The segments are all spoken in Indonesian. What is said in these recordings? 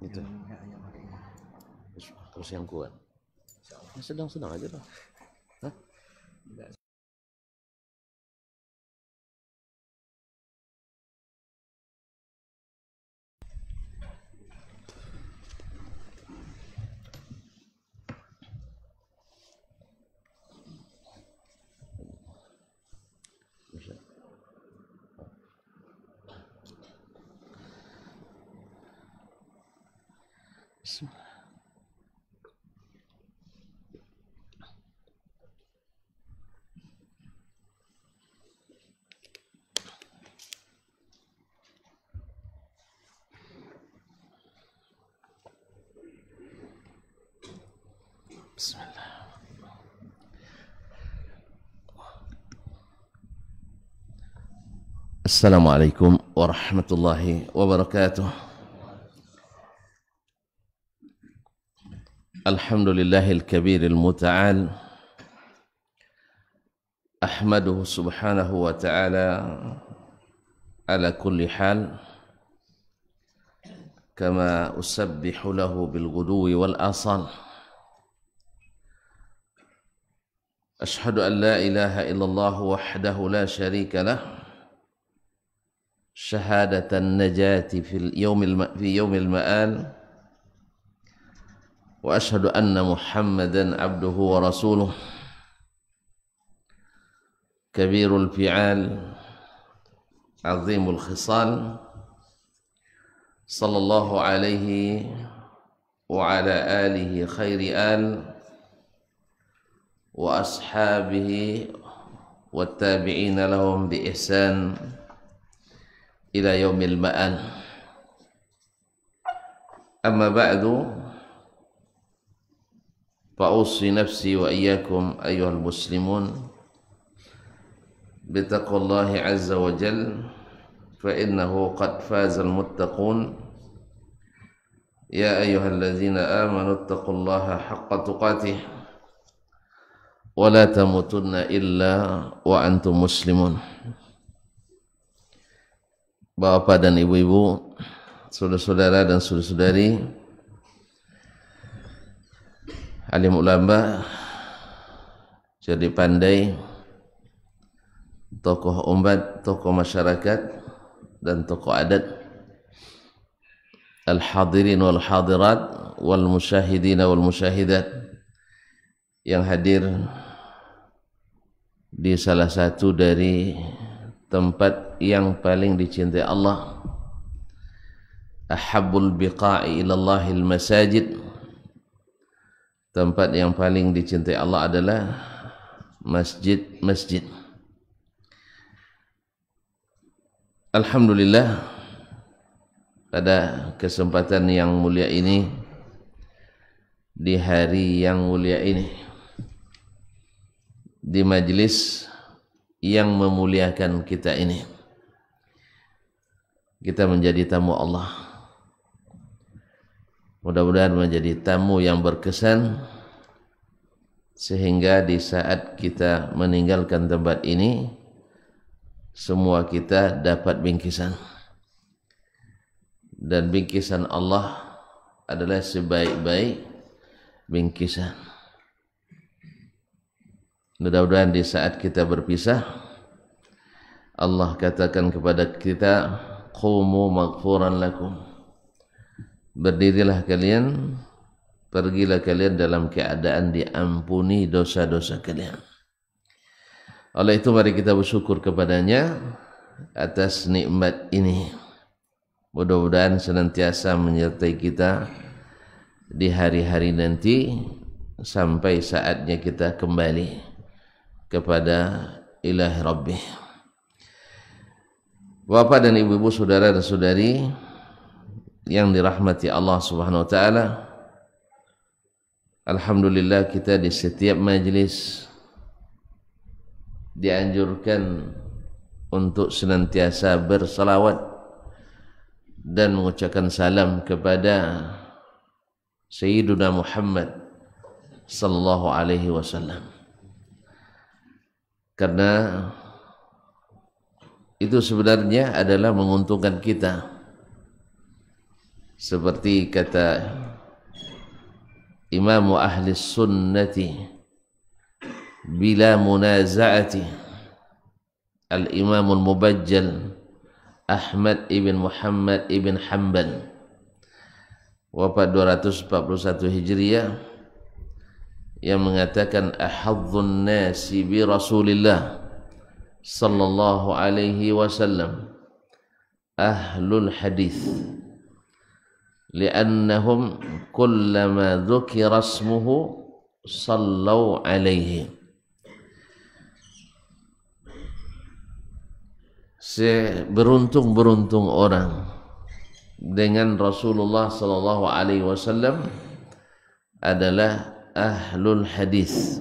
Itu. Terus yang kuat. Ya, sedang-sedang aja lah. Hah? Bismillah. Assalamualaikum warahmatullahi wabarakatuh. Alhamdulillahil kabiril muta'al. Ahmaduhu subhanahu wa ta'ala ala kulli hal. Kama usabbihu lahu bil ghuduwi wal asal. أشهد أن لا إله إلا الله وحده لا شريك له شهادة النجاة في يوم المآل وأشهد أن محمدا عبده ورسوله كبير الفعال عظيم الخصال صلى الله عليه وعلى آله خير آل وأصحابه والتابعين لهم بإحسان إلى يوم المآل. أما بعد فأوصي نفسي وإياكم أيها المسلمون بتقوى الله عز وجل فإنه قد فاز المتقون. يا أيها الذين آمنوا اتقوا الله حق تقاته ولا تموتن إلا وأنتم مسلمون. Bapak dan ibu-ibu, saudara-saudara dan saudari-saudari, alim ulama, jadi pandai, tokoh umat, tokoh masyarakat, dan tokoh adat, al-hadirin wal hadirat, wal musyahidin wal musyahidat, yang hadir di salah satu dari tempat yang paling dicintai Allah, ahabbul biqa'i ilallahil masajid, tempat yang paling dicintai Allah adalah masjid-masjid. Alhamdulillah, pada kesempatan yang mulia ini, di hari yang mulia ini, di majlis yang memuliakan kita ini, kita menjadi tamu Allah. Mudah-mudahan menjadi tamu yang berkesan, sehingga di saat kita meninggalkan tempat ini, semua kita dapat bingkisan. Dan bingkisan Allah adalah sebaik-baik bingkisan. Mudah-mudahan di saat kita berpisah, Allah katakan kepada kita, qumu maghfuran lakum, berdirilah kalian, pergilah kalian dalam keadaan diampuni dosa-dosa kalian. Oleh itu mari kita bersyukur kepadanya atas nikmat ini. Mudah-mudahan senantiasa menyertai kita di hari-hari nanti sampai saatnya kita kembali kepada ilahi Rabbih. Bapak dan ibu-ibu, saudara dan saudari yang dirahmati Allah Subhanahu wa taala, alhamdulillah kita di setiap majlis dianjurkan untuk senantiasa bersalawat dan mengucapkan salam kepada Sayyiduna Muhammad sallallahu alaihi wasallam. Karena itu sebenarnya adalah menguntungkan kita. seperti kata Imam ahli sunnati bila munaza'ati al-Imam al-Mubajjal Ahmad ibn Muhammad ibn Hanbal, wafat 241 Hijriah, yang mengatakan ahadzun nasi bi Rasulillah sallallahu alaihi wasallam ahlul hadis li'annahum kullama dzukira ismuhu sallau alaihi. Beruntung-beruntung orang dengan Rasulullah sallallahu alaihi wasallam adalah ahlul hadis.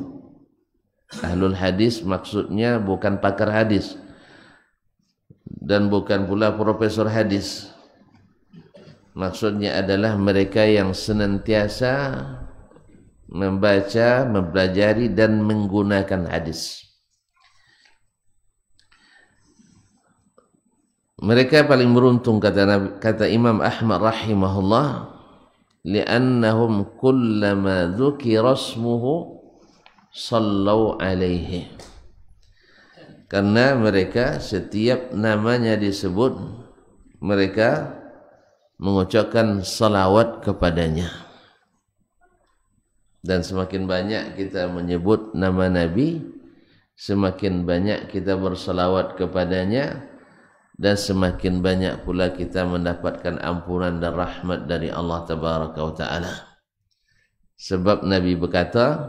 Ahlul hadis maksudnya bukan pakar hadis dan bukan pula profesor hadis. Maksudnya adalah mereka yang senantiasa membaca, mempelajari dan menggunakan hadis. Mereka paling beruntung kata Imam Ahmad rahimahullah, li'annahum kullama dzukira ismuhu sallau alaihi. Karena mereka setiap namanya disebut, mereka mengucapkan salawat kepadanya. Dan semakin banyak kita menyebut nama Nabi, semakin banyak kita bersalawat kepadanya, dan semakin banyak pula kita mendapatkan ampunan dan rahmat dari Allah Tabaraka wa Ta'ala. Sebab Nabi berkata,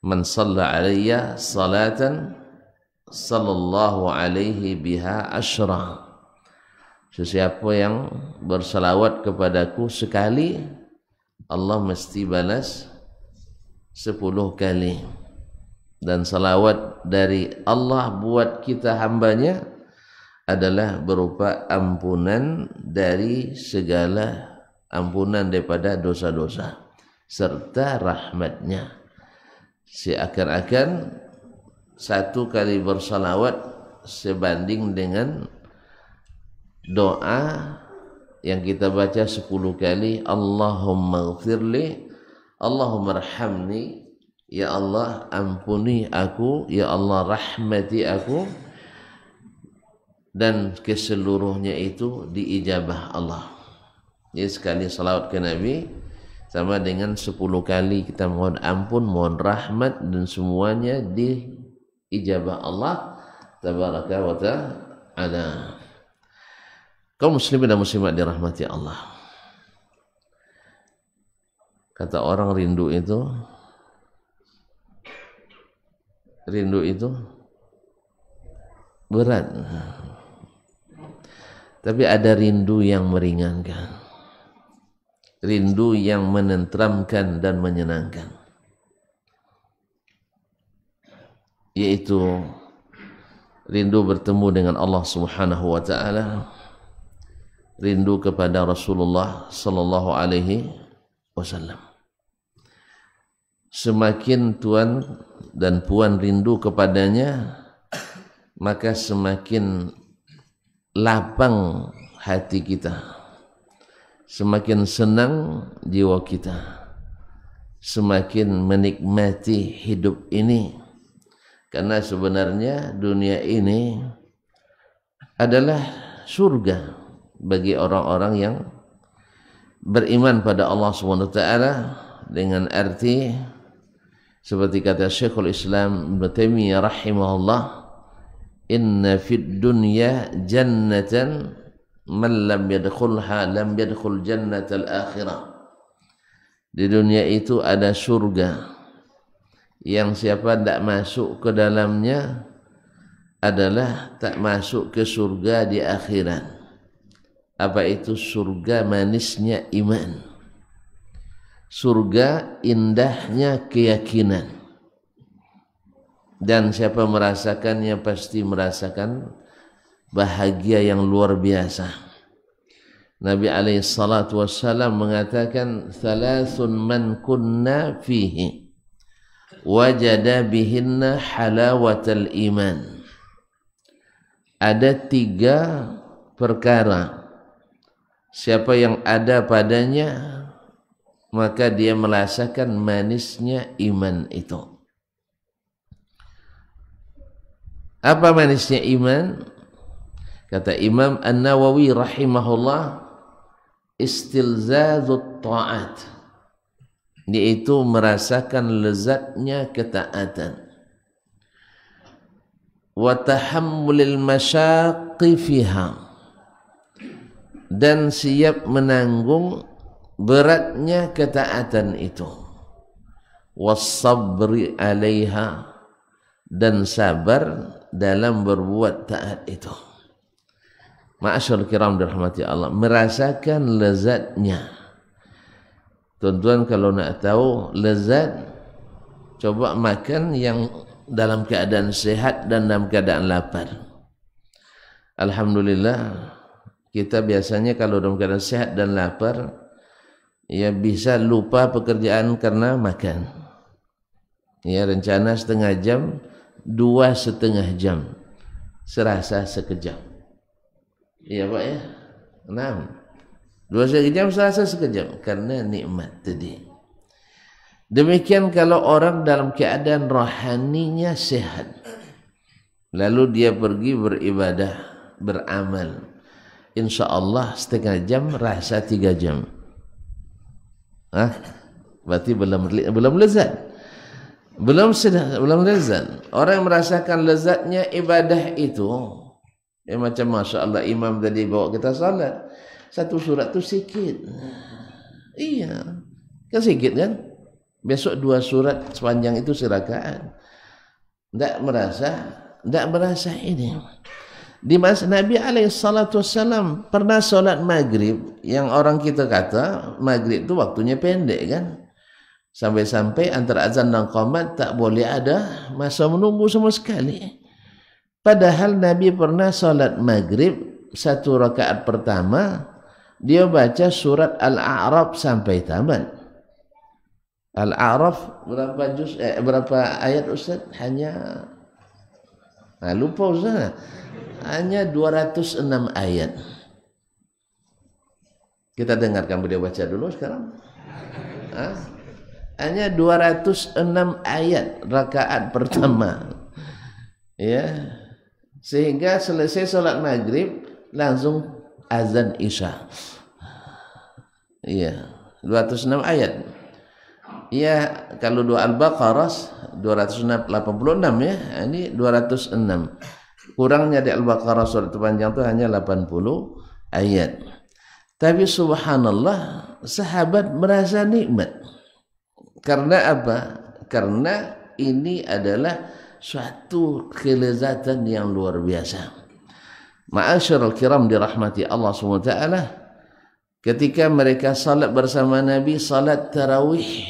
man shalla alayya salatan sallallahu alaihi biha asyra. Sesiapa yang bersalawat kepadaku sekali, Allah mesti balas 10 kali. Dan salawat dari Allah buat kita hambanya adalah berupa ampunan dari segala ampunan daripada dosa-dosa serta rahmatnya. Seakan-akan satu kali bersalawat sebanding dengan doa yang kita baca 10 kali, Allahumma ghfirli, Allahumma arhamni, ya Allah ampuni aku, ya Allah rahmati aku, dan keseluruhnya itu diijabah Allah. Jadi sekali salawat ke Nabi sama dengan 10 kali kita mohon ampun, mohon rahmat, dan semuanya diijabah Allah Tabaraka wa Ta'ala. Kaum muslimin dan muslimat dirahmati Allah. Kata orang rindu itu berat. Tapi ada rindu yang meringankan, rindu yang menenteramkan dan menyenangkan, yaitu rindu bertemu dengan Allah Subhanahu wa Ta'ala, rindu kepada Rasulullah sallallahu alaihi wasallam. Semakin tuan dan puan rindu kepadanya, maka semakin lapang hati kita, semakin senang jiwa kita, semakin menikmati hidup ini. Karena sebenarnya dunia ini adalah surga bagi orang-orang yang beriman pada Allah SWT, dengan arti seperti kata Syekhul Islam Ibn Taimiyah rahimahullah, inna fid dunya jannatan man lam yadkhulha lam yadkhul jannatal akhirah. Di dunia itu ada surga yang siapa tidak masuk ke dalamnya adalah tak masuk ke surga di akhirat. Apa itu surga? Manisnya iman, surga indahnya keyakinan, dan siapa merasakannya pasti merasakan bahagia yang luar biasa. Nabi alaihi salatu wassalam mengatakan, thalathun man kunna fihi wajada bihinna halawatal iman. Ada 3 perkara siapa yang ada padanya, maka dia merasakan manisnya iman itu. Apa manisnya iman? Kata Imam An-Nawawi rahimahullah, istilzazut ta'at, yaitu merasakan lezatnya ketaatan, wa tahammulil masyaqqi fiha, dan siap menanggung beratnya ketaatan itu, was-sabri 'alaiha, dan sabar dalam berbuat taat itu. Ma'asyarul kiram dirahmati Allah, merasakan lezatnya. Tuan-tuan kalau nak tahu lezat, coba makan yang dalam keadaan sehat dan dalam keadaan lapar. Alhamdulillah, kita biasanya kalau dalam keadaan sehat dan lapar, ya bisa lupa pekerjaan karena makan. Ya, rencana setengah jam, 2,5 jam, serasa sekejap. Iya Pak ya, 6. 2,5 jam serasa sekejap karena nikmat tadi. Demikian kalau orang dalam keadaan rohaninya sehat, lalu dia pergi beribadah, beramal, insya Allah setengah jam rasa 3 jam. Berarti belum lezat, belum lezat. Orang merasakan lezatnya ibadah itu. Macam Masya Allah imam tadi bawa kita salat, satu surat tu sikit. Iya, kan sikit kan? Besok 2 surat sepanjang itu serakaat. Tak merasa ini. Di masa Nabi SAW pernah solat maghrib, yang orang kita kata maghrib itu waktunya pendek kan? Sampai-sampai antara azan dan qamat tak boleh ada masa menunggu sama sekali. Padahal Nabi pernah solat maghrib 1 rakaat pertama, dia baca surat Al-A'raf sampai tamat. Al-A'raf berapa ayat Ustaz? Hanya lupa Ustaz. Hanya 206 ayat. Kita dengarkan beliau baca dulu sekarang. Hanya 206 ayat rakaat pertama. Ya. Sehingga selesai solat maghrib langsung azan isya. Iya, 206 ayat. Ya, kalau dua Al-Baqarah 286 ya, ini 206. Kurangnya di Al-Baqarah surat panjang itu hanya 80 ayat. Tapi subhanallah, sahabat merasa nikmat. Karena apa? Karena ini adalah suatu kelezatan yang luar biasa. Ma'asyarul kiram dirahmati Allah SWT, ketika mereka salat bersama Nabi, salat tarawih.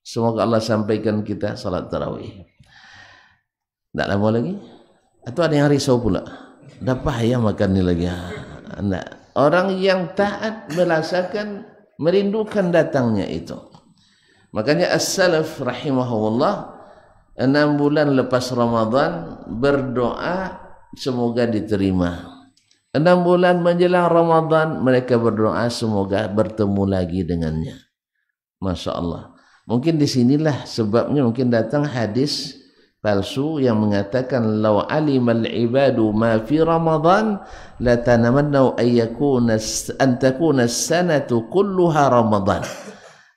Semoga Allah sampaikan kita salat tarawih. Tak lama lagi? Atau ada yang risau pula? Dah payah makan ni lagi. Nah, orang yang taat merasakan, merindukan datangnya itu. Makanya as-salaf rahimahullah 6 bulan lepas Ramadan berdoa semoga diterima. 6 bulan menjelang Ramadan mereka berdoa semoga bertemu lagi dengannya. Masya Allah. Mungkin disinilah sebabnya mungkin datang hadis palsu yang mengatakan law alimal ibadu ma fi Ramadan la tanamannu an takuna as-sanatu kulluha Ramadan.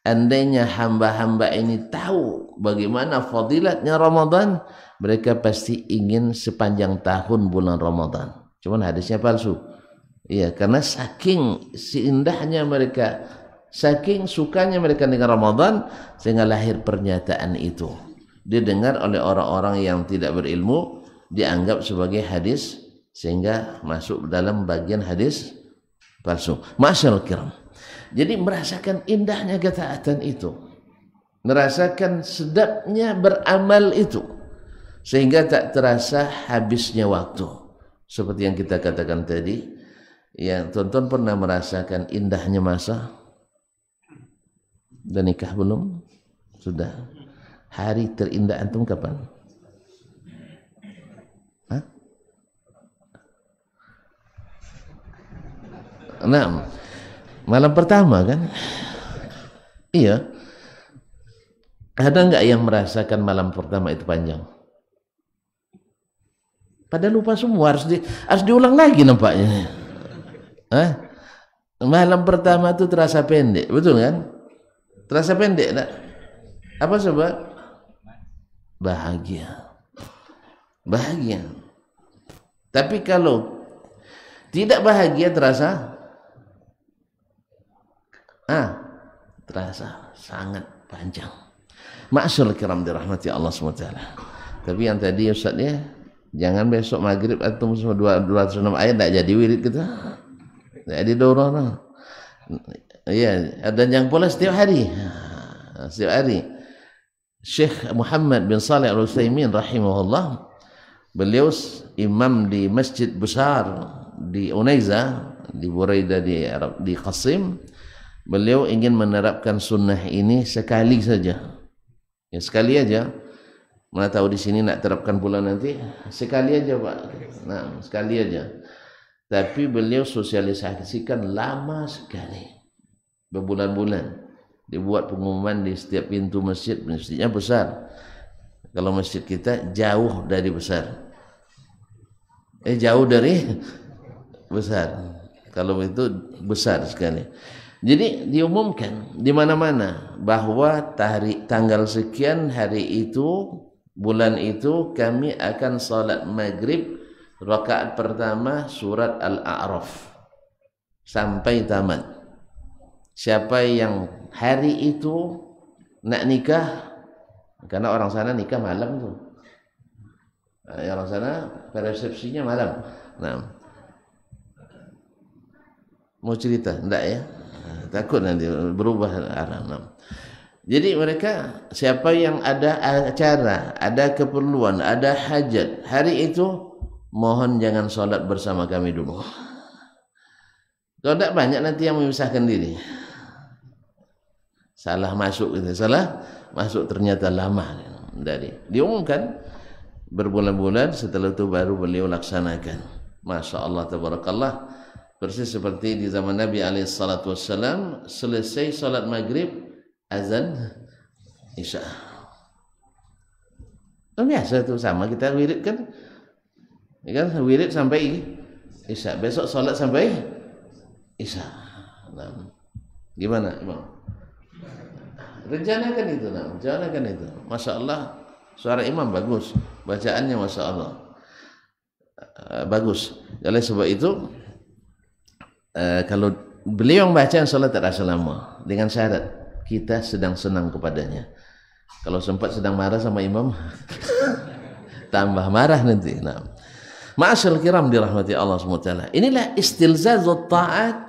Andainya hamba-hamba ini tahu bagaimana fadilatnya Ramadan, mereka pasti ingin sepanjang tahun bulan Ramadan. Cuman hadisnya palsu. Iya, karena saking indahnya mereka, saking sukanya mereka dengan Ramadan, sehingga lahir pernyataan itu. Didengar oleh orang-orang yang tidak berilmu, dianggap sebagai hadis, sehingga masuk dalam bagian hadis palsu. Masyaallah kiram. Jadi merasakan indahnya ketaatan itu, merasakan sedapnya beramal itu, sehingga tak terasa habisnya waktu. Seperti yang kita katakan tadi, ya tuan-tuan pernah merasakan indahnya masa? Dan nikah belum? Sudah. Hari terindah antum kapan? Nah, Malam pertama kan? Iya. Ada nggak yang merasakan malam pertama itu panjang? Padahal lupa semua, harus diulang lagi nampaknya. Hah? Malam pertama itu terasa pendek, betul kan? Terasa pendek, tak? Apa sebab? Bahagia. Bahagia. Tapi kalau tidak bahagia terasa terasa sangat panjang. Ma'asyarul kiram dirahmati Allah SWT. Tapi yang tadi Ustaz ya, jangan besok maghrib atau 206 ayat tak jadi wirid kita. Jadi dorong. Ya, dan yang pula setiap hari. Setiap hari. Syekh Muhammad bin Salih Al-Utsaimin rahimahullah, beliau imam di masjid besar di Unaiza, di Buraidah di Qasim. Beliau ingin menerapkan sunnah ini sekali saja. Ya sekali aja. Mana tahu di sini nak terapkan pula nanti. Sekali aja Pak. Nah, sekali aja. Tapi beliau sosialisasikan lama sekali. Berbulan-bulan. Dibuat pengumuman di setiap pintu masjid. Masjidnya besar. Kalau masjid kita jauh dari besar. Jauh dari besar. Kalau itu besar sekali. Jadi diumumkan di mana-mana bahwa tanggal sekian hari itu, bulan itu kami akan salat maghrib rakaat pertama surat Al-A'raf sampai tamat. Siapa yang hari itu nak nikah, karena orang sana nikah malam tuh. Orang sana resepsinya malam. Nah, mau cerita enggak ya? Takut nanti berubah arah. Jadi mereka, siapa yang ada acara, ada keperluan, ada hajat, hari itu mohon jangan sholat bersama kami dulu. Kalau tidak banyak nanti yang memisahkan diri. Salah masuk gitu, salah masuk ternyata lama dari diumumkan berbulan-bulan, setelah itu baru beliau laksanakan. Masya Allah tabarakallah. Persis seperti di zaman Nabi SAW, selesai salat maghrib, azan isya. Biasa itu sama kita wirid kan, ya kan wirid sampai isya. Besok salat sampai isya. Nah, gimana Imam? Rencanakan itu, rencanakan itu. Masya Allah, suara imam bagus, bacaannya Masya Allah bagus. Oleh sebab itu, kalau beliau yang baca salat tak rasa lama, dengan syarat kita sedang senang kepadanya. Kalau sempat sedang marah sama imam tambah marah nanti. Nah, ma'asyarul kiram dirahmati Allah SWT. Inilah istilzazut ta'at,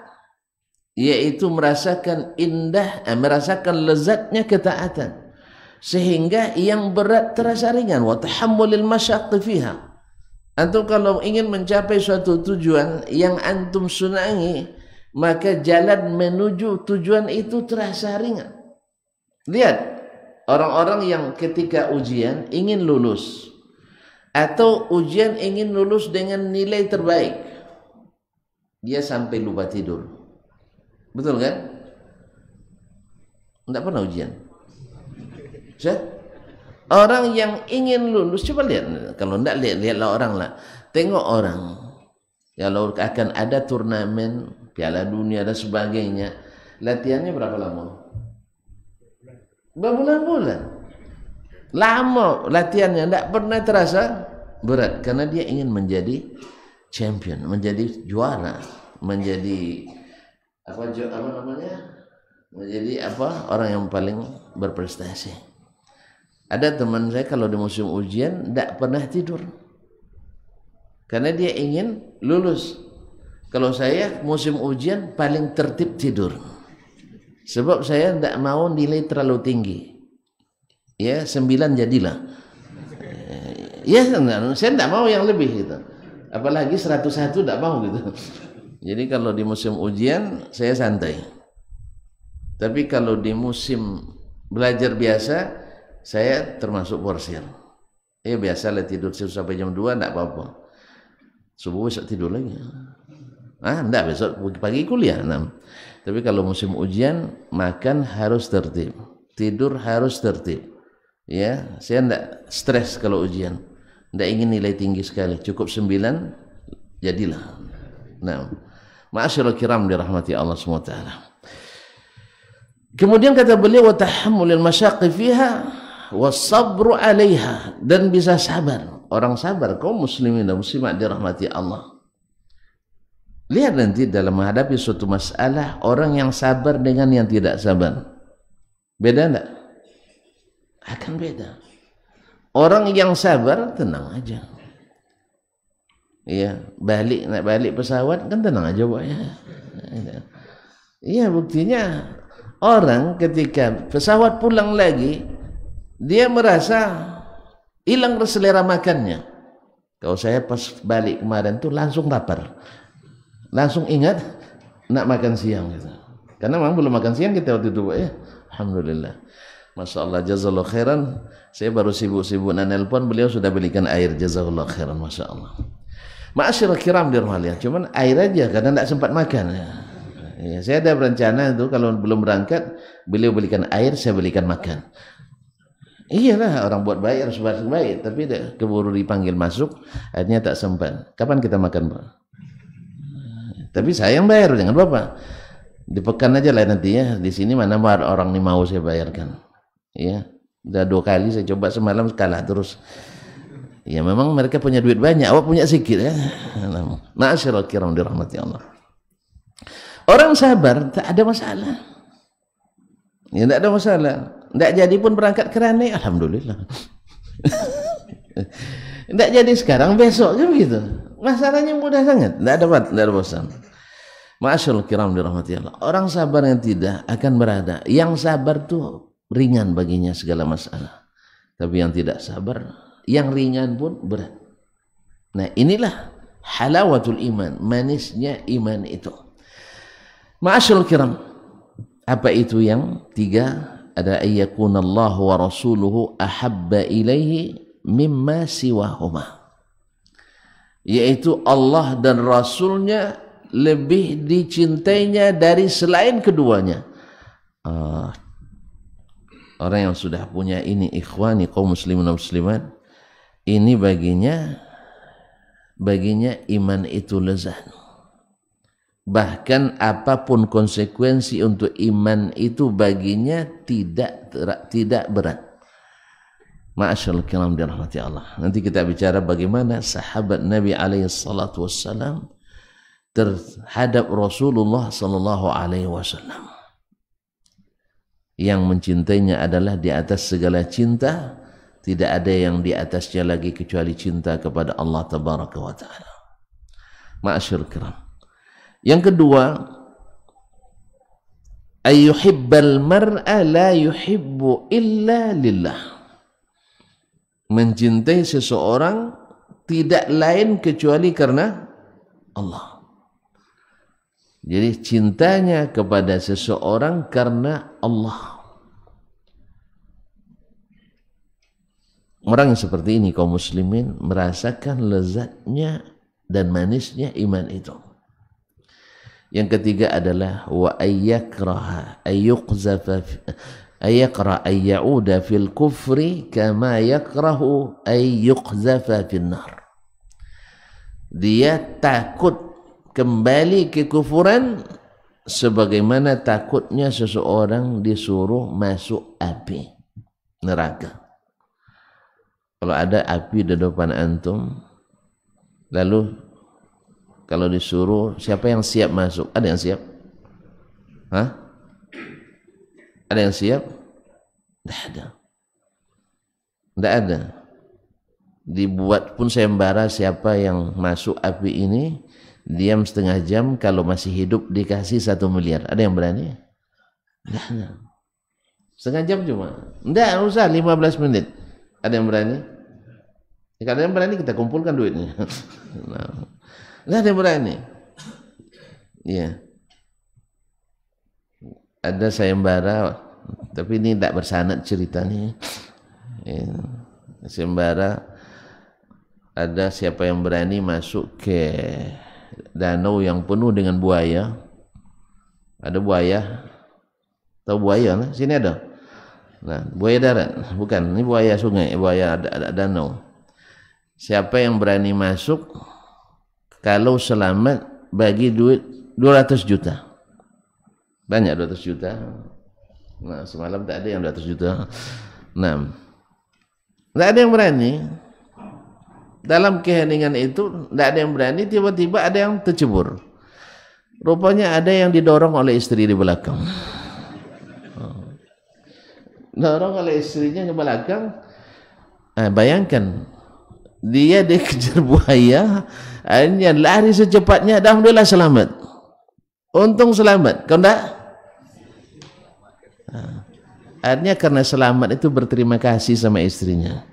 yaitu merasakan indah, merasakan lezatnya ketaatan, sehingga yang berat terasa ringan. Wa tahammulil masyaqqi fiha. Antum kalau ingin mencapai suatu tujuan yang antum senangi, maka jalan menuju tujuan itu terasa ringan. Lihat orang-orang yang ketika ujian ingin lulus, atau ujian ingin lulus dengan nilai terbaik, dia sampai lupa tidur. Betul kan? Tidak pernah ujian. Orang yang ingin lulus, coba lihat. Kalau tidak, lihatlah orang lah. Tengok orang. Kalau akan ada turnamen, Piala Dunia dan sebagainya, latihannya berapa lama? Berbulan-bulan. Lama latihannya, tidak pernah terasa berat. Karena dia ingin menjadi champion, menjadi juara, menjadi apa namanya? Menjadi apa? Orang yang paling berprestasi. Ada teman saya kalau di musim ujian tidak pernah tidur karena dia ingin lulus. Kalau saya musim ujian paling tertib tidur, sebab saya tidak mau nilai terlalu tinggi. Ya 9 jadilah. Ya saya tidak mau yang lebih gitu. Apalagi 101 tidak mau gitu. Jadi kalau di musim ujian saya santai. Tapi kalau di musim belajar biasa, saya termasuk porsir. Biasalah tidur sampai jam 2 enggak apa-apa. Subuh besok tidur lagi. Enggak, besok pagi kuliah. Tapi kalau musim ujian, makan harus tertib, tidur harus tertib. Ya, saya tidak stres kalau ujian. Tidak ingin nilai tinggi sekali, cukup 9 jadilah. Nah, ma'asyiral kiram dirahmati Allah SWT. Kemudian kata beliau, wa tahammulil masyaqqi fiha was-sabru 'alaiha, dan bisa sabar. Orang sabar, kaum muslimin dan muslimat dirahmati Allah. Lihat nanti dalam menghadapi suatu masalah, orang yang sabar dengan yang tidak sabar, beda enggak? Akan beda. Orang yang sabar tenang aja. Iya, nak balik pesawat kan tenang aja, Pak ya. Iya, buktinya orang ketika pesawat pulang lagi, dia merasa hilang selera makannya. Kalau saya pas balik kemarin tuh langsung lapar. Langsung ingat nak makan siang gitu. Karena memang belum makan siang kita waktu itu, Pak ya. Alhamdulillah. Masya Allah, jazakallahu khairan. Saya baru sibuk-sibuk nelpon, beliau sudah belikan air, jazakallahu khairan, Masya Allah. Ma'asyiral kiram dirahmati, cuman air aja karena tidak sempat makan. Ya, saya ada berencana itu kalau belum berangkat, beliau belikan air, saya belikan makan. Iyalah, orang buat baik harus baik, tapi keburu dipanggil masuk, akhirnya tak sempat. Kapan kita makan, Pak? Tapi saya yang bayar, jangan Bapak. Dipekan aja lah nanti ya. Di sini mana orang ini mau saya bayarkan. Ya, udah 2 kali saya coba, semalam kalah terus. Ya memang mereka punya duit banyak, awak punya sedikit ya. Ma'asyiral kiram dirahmati Allah. Orang sabar tak ada masalah. Ya tak ada masalah. Tak jadi pun berangkat kerana, alhamdulillah. Tak jadi sekarang, besok kan begitu. Masalahnya mudah sangat, tak ada bosan. Ma'asyiral kiram dirahmati Allah. Orang sabar yang tidak akan berada. Yang sabar tuh ringan baginya segala masalah. Tapi yang tidak sabar, yang ringan pun berat. Nah, inilah halawatul iman, manisnya iman itu. Ma'asyiral kiram, apa itu yang 3? Ada ayyakuna Allah wa rasuluhu ahabba ilaihi mimma siwahuma. Yaitu Allah dan Rasulnya lebih dicintainya dari selain keduanya. Orang yang sudah punya ini, ikhwani kaum muslimin dan muslimat, ini baginya iman itu lezat. Bahkan apapun konsekuensi untuk iman itu baginya tidak berat. Ma'asyarul kiram dirahmati Allah. Nanti kita bicara bagaimana sahabat Nabi alaihi salatu wassalam terhadap Rasulullah sallallahu alaihi wasallam. Yang mencintainya adalah di atas segala cinta, tidak ada yang di atasnya lagi kecuali cinta kepada Allah tabaraka wa taala. Ma'asyarul kiram. Yang kedua, ayyuhibbal mar'a la yuhibbu illa lillah. Mencintai seseorang tidak lain kecuali karena Allah. Jadi cintanya kepada seseorang karena Allah. Orang yang seperti ini kaum muslimin merasakan lezatnya dan manisnya iman itu. Yang ketiga adalah wa ayyakraha ayyuqzafa ayyakra ayyauda fil kufri kama yakrahu ayyuqzafa fin nar. Dia takut kembali ke kufuran sebagaimana takutnya seseorang disuruh masuk api neraka. Kalau ada api di depan antum, lalu kalau disuruh, siapa yang siap masuk? Ada yang siap? Hah? Ada yang siap? Tidak ada. Tidak ada. Dibuat pun sayembara siapa yang masuk api ini, diam setengah jam, kalau masih hidup dikasih 1 miliar. Ada yang berani? Tidak ada. Setengah jam cuma. Tidak usah 15 menit. Ada yang berani? Kalau ada yang berani kita kumpulkan duitnya. Tidak ada yang berani. Ya. Ada sayembara, tapi ini tidak bersanad ceritanya. Ya. Sayembara, ada siapa yang berani masuk ke danau yang penuh dengan buaya, Ada buaya. Tahu buaya? Nah? Sini ada. Nah, buaya darat. Bukan, ini buaya sungai, buaya danau. Siapa yang berani masuk, kalau selamat bagi duit 200 juta. Banyak 200 juta. Nah, semalam tak ada yang 200 juta. Nah, tak ada yang berani. Dalam keheningan itu, tak ada yang berani. Tiba-tiba ada yang tercebur. Rupanya ada yang didorong oleh istri di belakang. Dorong oleh istrinya ke belakang. Bayangkan, dia dikejar buaya, akhirnya lari secepatnya, alhamdulillah selamat. Untung selamat. Kau enggak? Akhirnya karena selamat itu berterima kasih sama istrinya.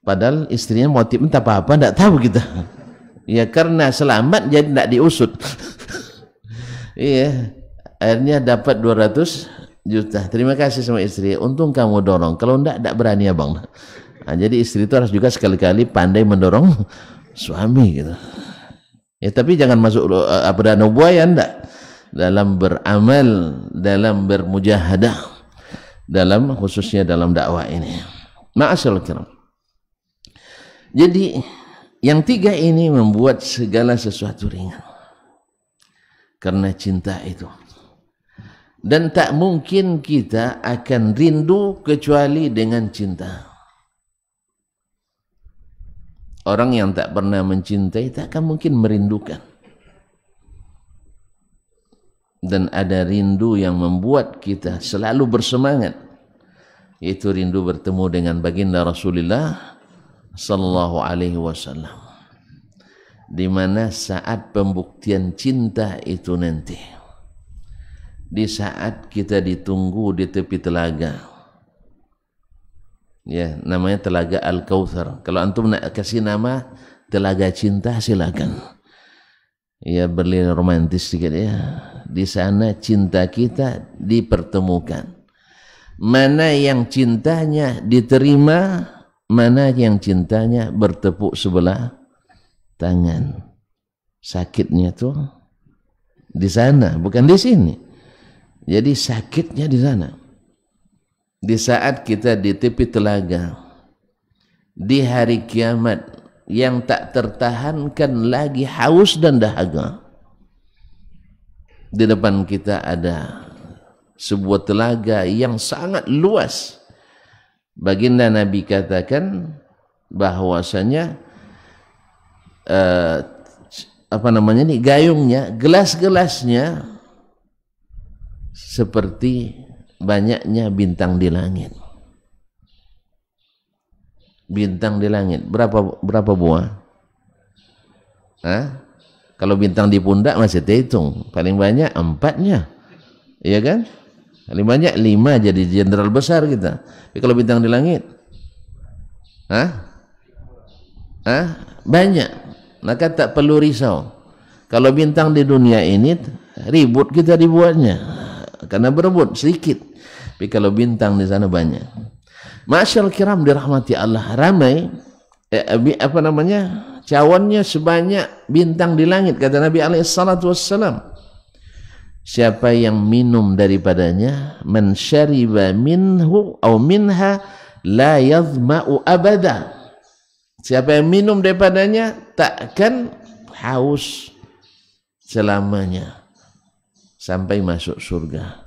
Padahal istrinya motif entah apa-apa enggak tahu kita. Ya karena selamat jadi enggak diusut. Iya. Akhirnya dapat 200 juta. Terima kasih sama istri. Untung kamu dorong. Kalau enggak berani abang. Nah, jadi istri itu harus juga sekali-kali pandai mendorong suami gitu. Ya tapi jangan masuk danau buaya, enggak. Dalam beramal, dalam bermujahadah, dalam khususnya dalam dakwah ini. Ma'asyarul kiram. Jadi yang tiga ini membuat segala sesuatu ringan. Karena cinta itu. Dan tak mungkin kita akan rindu kecuali dengan cinta. Orang yang tak pernah mencintai tak akan mungkin merindukan. Dan ada rindu yang membuat kita selalu bersemangat, yaitu rindu bertemu dengan baginda Rasulullah sallallahu alaihi wasallam. Di mana saat pembuktian cinta itu nanti, di saat kita ditunggu di tepi telaga, ya namanya telaga Al-Kautsar. Kalau antum nak kasih nama telaga cinta silakan, ya berlin romantis sedikit ya. Di sana cinta kita dipertemukan, mana yang cintanya diterima, mana yang cintanya bertepuk sebelah tangan. Sakitnya tuh di sana, bukan di sini. Jadi sakitnya di sana. Di saat kita di tepi telaga, di hari kiamat yang tak tertahankan lagi haus dan dahaga. Di depan kita ada sebuah telaga yang sangat luas. Baginda Nabi katakan bahwasanya gayungnya, gelas-gelasnya seperti banyaknya bintang di langit. Bintang di langit berapa buah? Hah? Kalau bintang di pundak masih terhitung, paling banyak 4-nya, iya kan? Paling banyak 5 jadi jenderal besar kita. Tapi kalau bintang di langit, banyak. Maka tak perlu risau. Kalau bintang di dunia ini ribut kita dibuatnya, karena berebut sedikit. Tapi kalau bintang di sana banyak. Masyaallah kiram dirahmati Allah, ramai cawannya sebanyak bintang di langit, kata Nabi SAW. Siapa yang minum daripadanya, man syariba minhu atau minha la yadhma'u abada. Siapa yang minum daripadanya takkan haus selamanya sampai masuk surga.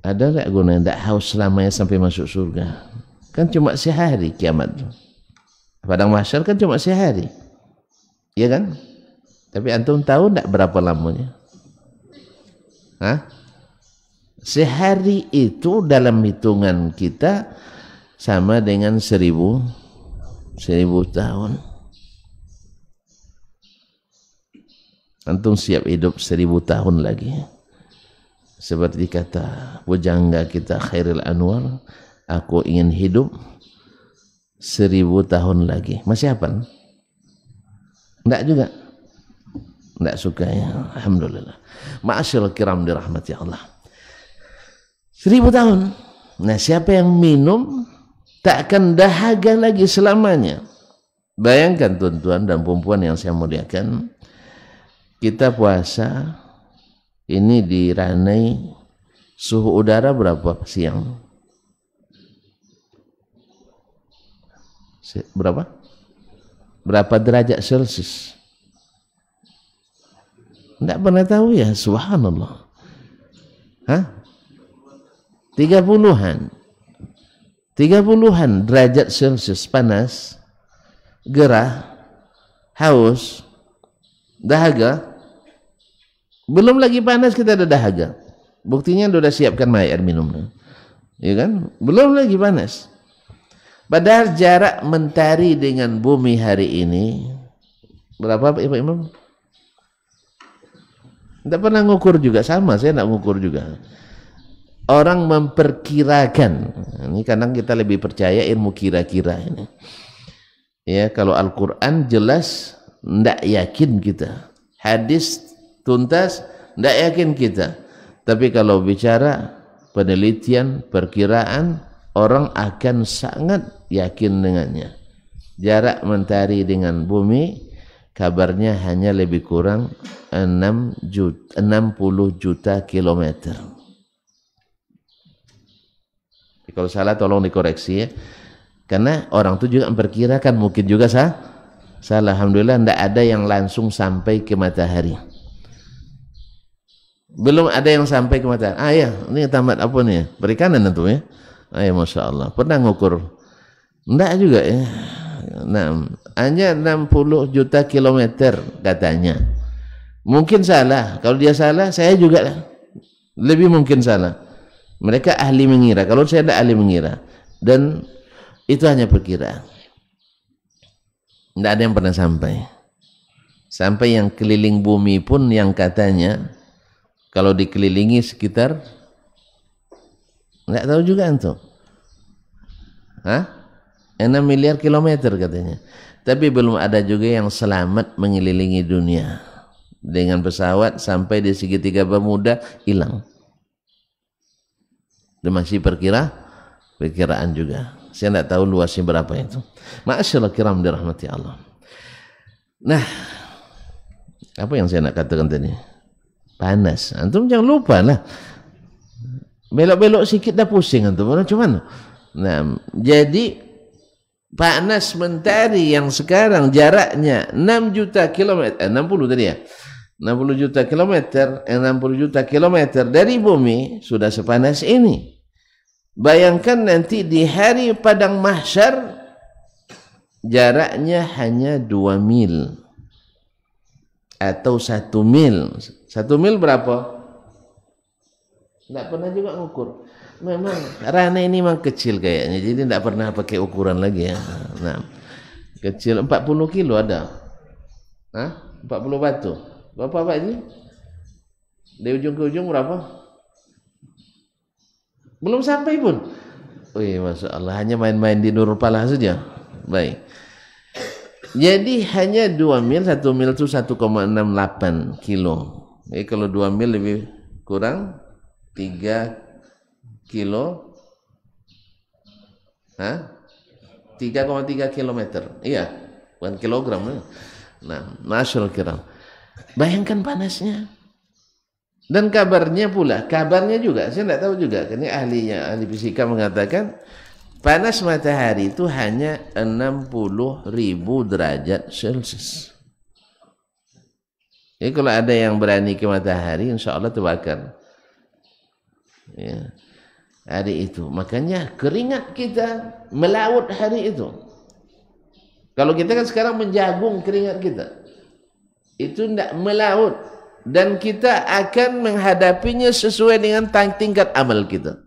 Ada tak guna tak haus selamanya sampai masuk surga? Kan cuma sehari kiamat. Padang mahsyar kan cuma sehari, ya kan? Tapi antum tahu tak berapa lamanya? Sehari itu dalam hitungan kita sama dengan 1000 tahun. Antum siap hidup 1000 tahun lagi? Seperti kata pujangga kita Khairil Anwar, aku ingin hidup 1000 tahun lagi. Masih apa? Enggak juga. Enggak suka ya. Alhamdulillah. Ma'asyarul kiram dirahmati Allah. 1000 tahun. Nah, siapa yang minum tak akan dahaga lagi selamanya. Bayangkan tuan-tuan dan perempuan yang saya muliakan, kita puasa Ini di Ranai suhu udara berapa siang? Berapa? Berapa derajat Celcius? Tidak pernah tahu ya, subhanallah. Hah? 30-an. 30-an derajat Celcius, panas, gerah, haus, dahaga. Belum lagi panas kita ada dahaga. Buktinya sudah siapkan air minum. Ya kan? Belum lagi panas. Padahal jarak mentari dengan bumi hari ini berapa Pak Imam? Tidak pernah ngukur juga, sama saya tidak ngukur juga. Orang memperkirakan. Ini kadang kita lebih percaya ilmu kira-kira ini. Ya, kalau Al-Quran jelas tidak yakin kita. Hadis tuntas tidak yakin kita. Tapi kalau bicara penelitian, perkiraan, orang akan sangat yakin dengannya. Jarak mentari dengan bumi kabarnya hanya lebih kurang 60 juta kilometer. Kalau salah tolong dikoreksi ya. Karena orang itu juga memperkirakan, mungkin juga salah. Alhamdulillah tidak ada yang langsung sampai ke matahari. Belum ada yang sampai ke matahari. Ya, ini tamat apa nih? Perikanan tentu ya. Ya, Masya Allah. Pernah ngukur? Enggak juga ya. Nah, hanya 60 juta kilometer katanya. Mungkin salah. Kalau dia salah, saya juga lebih mungkin salah. Mereka ahli mengira. Kalau saya tidak ahli mengira. Dan itu hanya perkiraan. Tidak ada yang pernah sampai. Sampai yang keliling bumi pun yang katanya kalau dikelilingi sekitar enggak tahu juga antum. 6 miliar kilometer katanya. Tapi belum ada juga yang selamat mengelilingi dunia. Dengan pesawat sampai di segitiga Bermuda hilang. Dan masih perkiraan juga. Saya tidak tahu luasnya berapa itu. Ma'asyallah kiram dirahmati Allah. Nah, apa yang saya nak katakan tadi? Panas. Antum jangan lupa lah. Belok-belok sikit dah pusing antum. Cuman, nah, jadi panas mentari yang sekarang jaraknya 6 juta kilometer, 60 tadi ya. 60 juta kilometer, 60 juta kilometer dari bumi sudah sepanas ini. Bayangkan nanti di hari padang mahsyar jaraknya hanya 2 mil atau 1 mil. 1 mil berapa? Tidak pernah juga ngukur. Memang Rana ini memang kecil kayaknya, jadi tidak pernah pakai ukuran lagi ya. Nah, kecil 40 kilo ada. 40 batu. Berapa Pak ini? Dari ujung ke ujung berapa? Belum sampai pun. Wih, Masya Allah, hanya main-main di Nurul Falah saja. Baik. Jadi hanya 2 mil, 1 mil itu 1,68 kilo. Jadi kalau 2 mil lebih kurang 3 kilo. 3,3 kilometer. Iya, bukan kilogram. Nah, masyaallah kiram. Bayangkan panasnya. Dan kabarnya juga, saya tidak tahu juga. Ini ahli fisika mengatakan panas matahari itu hanya 60.000 derajat Celcius. Jadi kalau ada yang berani ke matahari, insya Allah terbakar. Ya, hari itu. Makanya keringat kita melaut hari itu. Kalau kita kan sekarang menjagung keringat kita. Itu tidak melaut. Dan kita akan menghadapinya sesuai dengan tingkat amal kita.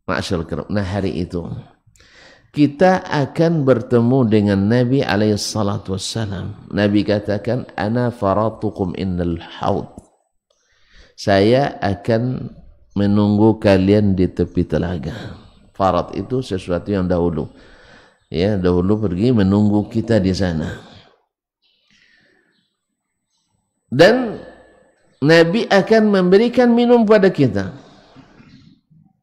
Masyaallah. Nah hari itu kita akan bertemu dengan Nabi SAW. Nabi katakan, Ana faratukum innal haud. Saya akan menunggu kalian di tepi telaga. Farat itu sesuatu yang dahulu. Ya, dahulu pergi menunggu kita di sana. Dan Nabi akan memberikan minum pada kita.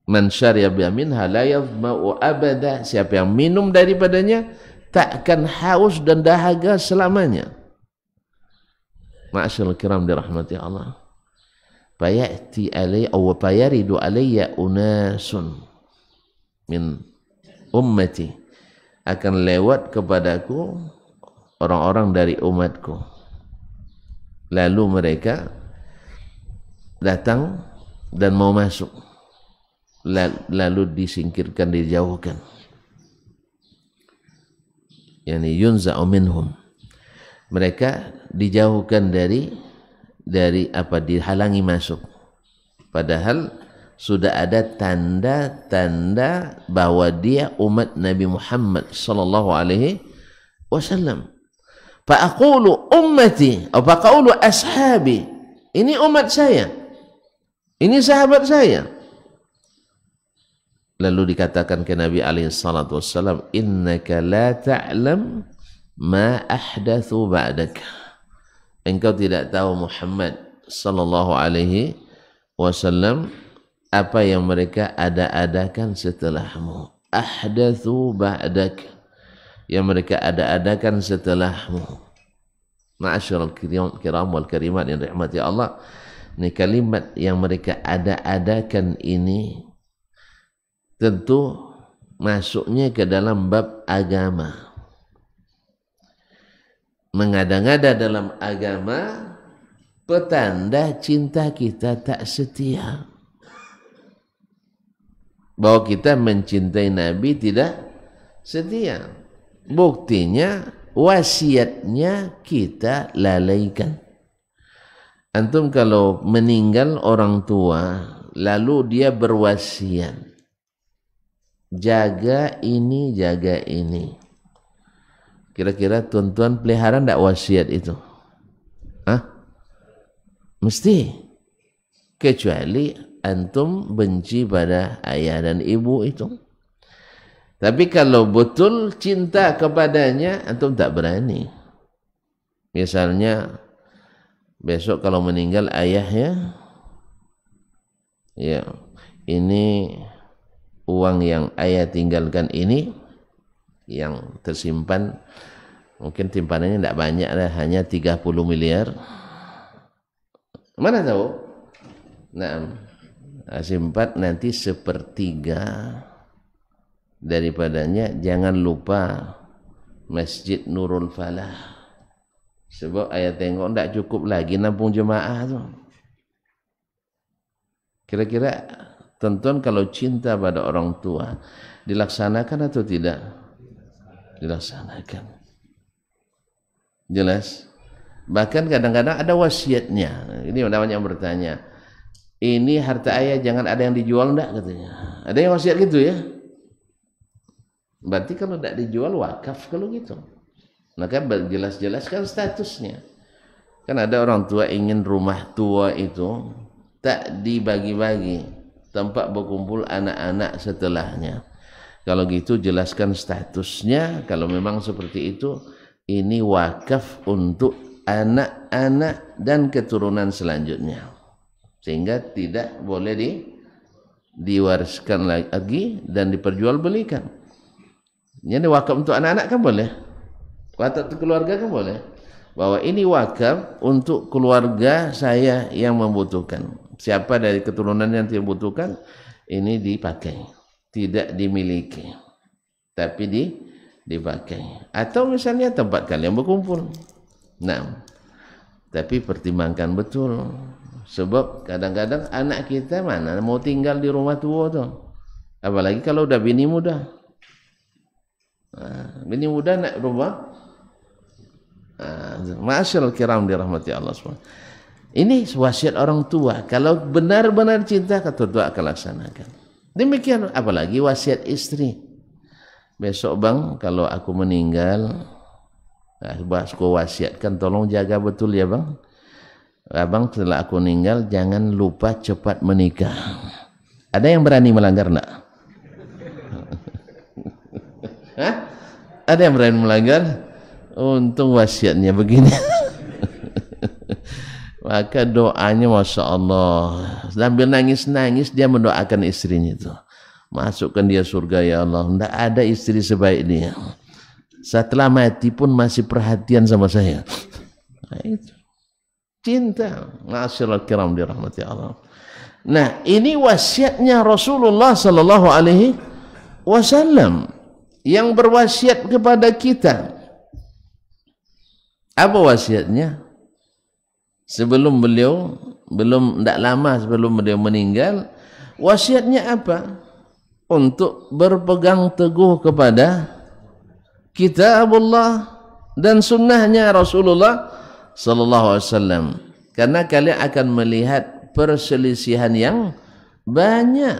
Man syariba minha la yadhma'u abada. Siapa yang minum daripadanya tak akan haus dan dahaga selamanya. Ma'asyarul kiram dirahmati Allah. fayati alai aw fayaridu alayya unasun min ummati, akan lewat kepadaku orang-orang dari umatku, lalu mereka datang dan mau masuk, lalu disingkirkan, dijauhkan, yani yunza'u minhum, mereka dijauhkan dari dihalangi masuk, padahal sudah ada tanda-tanda bahwa dia umat Nabi Muhammad sallallahu alaihi wasallam. Fa aqulu ummati atau faqulu ashabi, ini umat saya, ini sahabat saya. Lalu dikatakan ke Nabi alaihi salatu wasallam, innaka la ta'lam ma ahdathu ba'dak, engkau tidak tahu Muhammad sallallahu alaihi wasallam apa yang mereka ada-adakan setelahmu. Ahdathu ba'dak, yang mereka ada-adakan setelahmu. Ma'asyiral kiram wal karimat yang dirahmati Allah, ini kalimat yang mereka ada-adakan ini tentu masuknya ke dalam bab agama. Mengada-ngada dalam agama petanda cinta kita tak setia, bahwa kita mencintai Nabi tidak setia. Buktinya wasiatnya kita lalaikan. Antum kalau meninggal orang tua lalu dia berwasiat, jaga ini, jaga ini, kira-kira tuan-tuan pelihara ndak wasiat itu? Hah? Mesti. Kecuali antum benci pada ayah dan ibu itu. Tapi kalau betul cinta kepadanya, antum tak berani. Misalnya besok kalau meninggal ayahnya, ya ini uang yang ayah tinggalkan ini yang tersimpan, mungkin timpanannya tidak banyak lah, hanya 30 miliar. Mana tahu? Nah, simpan nanti sepertiga daripadanya, jangan lupa Masjid Nurul Falah, sebab ayah tengok tidak cukup lagi nampung jemaah tu. Kira-kira tonton kalau cinta pada orang tua dilaksanakan atau tidak? Dilaksanakan. Jelas. Bahkan kadang-kadang ada wasiatnya. Ini namanya yang bertanya, ini harta ayah jangan ada yang dijual enggak, katanya. Ada yang wasiat gitu ya? Berarti kalau tidak dijual wakaf kalau gitu. Maka jelas-jelaskan statusnya. Kan ada orang tua ingin rumah tua itu tak dibagi-bagi, tempat berkumpul anak-anak setelahnya. Kalau gitu jelaskan statusnya. Kalau memang seperti itu, ini wakaf untuk anak-anak dan keturunan selanjutnya, sehingga tidak boleh diwariskan lagi dan diperjualbelikan. Jadi wakaf untuk anak-anak kan boleh, wakaf untuk keluarga kan boleh, bahwa ini wakaf untuk keluarga saya yang membutuhkan. Siapa dari keturunan yang tidak membutuhkan, ini dipakai, tidak dimiliki, tapi dipakai. Atau misalnya tempat kalian berkumpul. Nah, tapi pertimbangkan betul, sebab kadang-kadang anak kita mana mau tinggal di rumah tua tu, apalagi kalau udah bini muda. Bini muda nak rumah. Ma'asyiral kiram dirahmati Allah SWT. Ini wasiat orang tua. Kalau benar-benar cinta, kata tua akan laksanakan. Demikian apalagi wasiat istri. Besok bang, kalau aku meninggal, aku wasiatkan tolong jaga betul ya bang. Abang setelah aku meninggal jangan lupa cepat menikah. Ada yang berani melanggar enggak? Hah? Ada yang berani melanggar? Untung wasiatnya begini. Maka doanya Masya Allah, sambil nangis-nangis dia mendoakan istrinya itu, masukkan dia surga ya Allah. Tidak ada istri sebaik dia, setelah mati pun masih perhatian sama saya. Nah, itu. Cinta. Ma'asyiral kiram dirahmati Allah. Nah, ini wasiatnya Rasulullah sallallahu alaihi wasallam yang berwasiat kepada kita. Apa wasiatnya? Sebelum beliau, tidak lama sebelum beliau meninggal, wasiatnya apa? Untuk berpegang teguh kepada kitabullah dan sunnahnya Rasulullah sallallahu alaihi wasallam. Karena kalian akan melihat perselisihan yang banyak.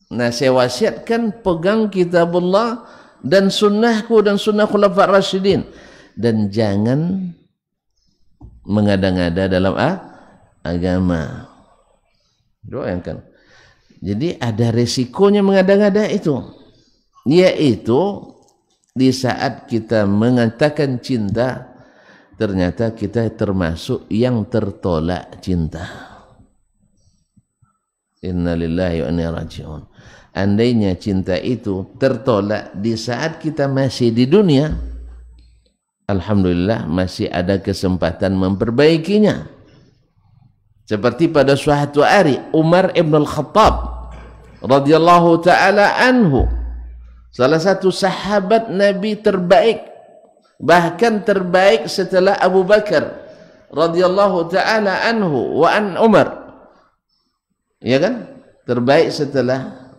Nah, saya wasiatkan pegang kitabullah dan sunnahku dan sunnah khulafa' rasyidin, dan jangan mengada-ngada dalam agama. Doakan. Jadi ada resikonya mengada-ngada itu, yaitu di saat kita mengatakan cinta, ternyata kita termasuk yang tertolak cinta. Inna lillahi wa inna ilaihi raji'un. Andainya cinta itu tertolak di saat kita masih di dunia, alhamdulillah masih ada kesempatan memperbaikinya. Seperti pada suatu hari Umar ibn al-Khattab radhiyallahu ta'ala anhu, salah satu sahabat Nabi terbaik, bahkan terbaik setelah Abu Bakar radhiyallahu ta'ala anhu wa an Umar, ya kan? Terbaik setelah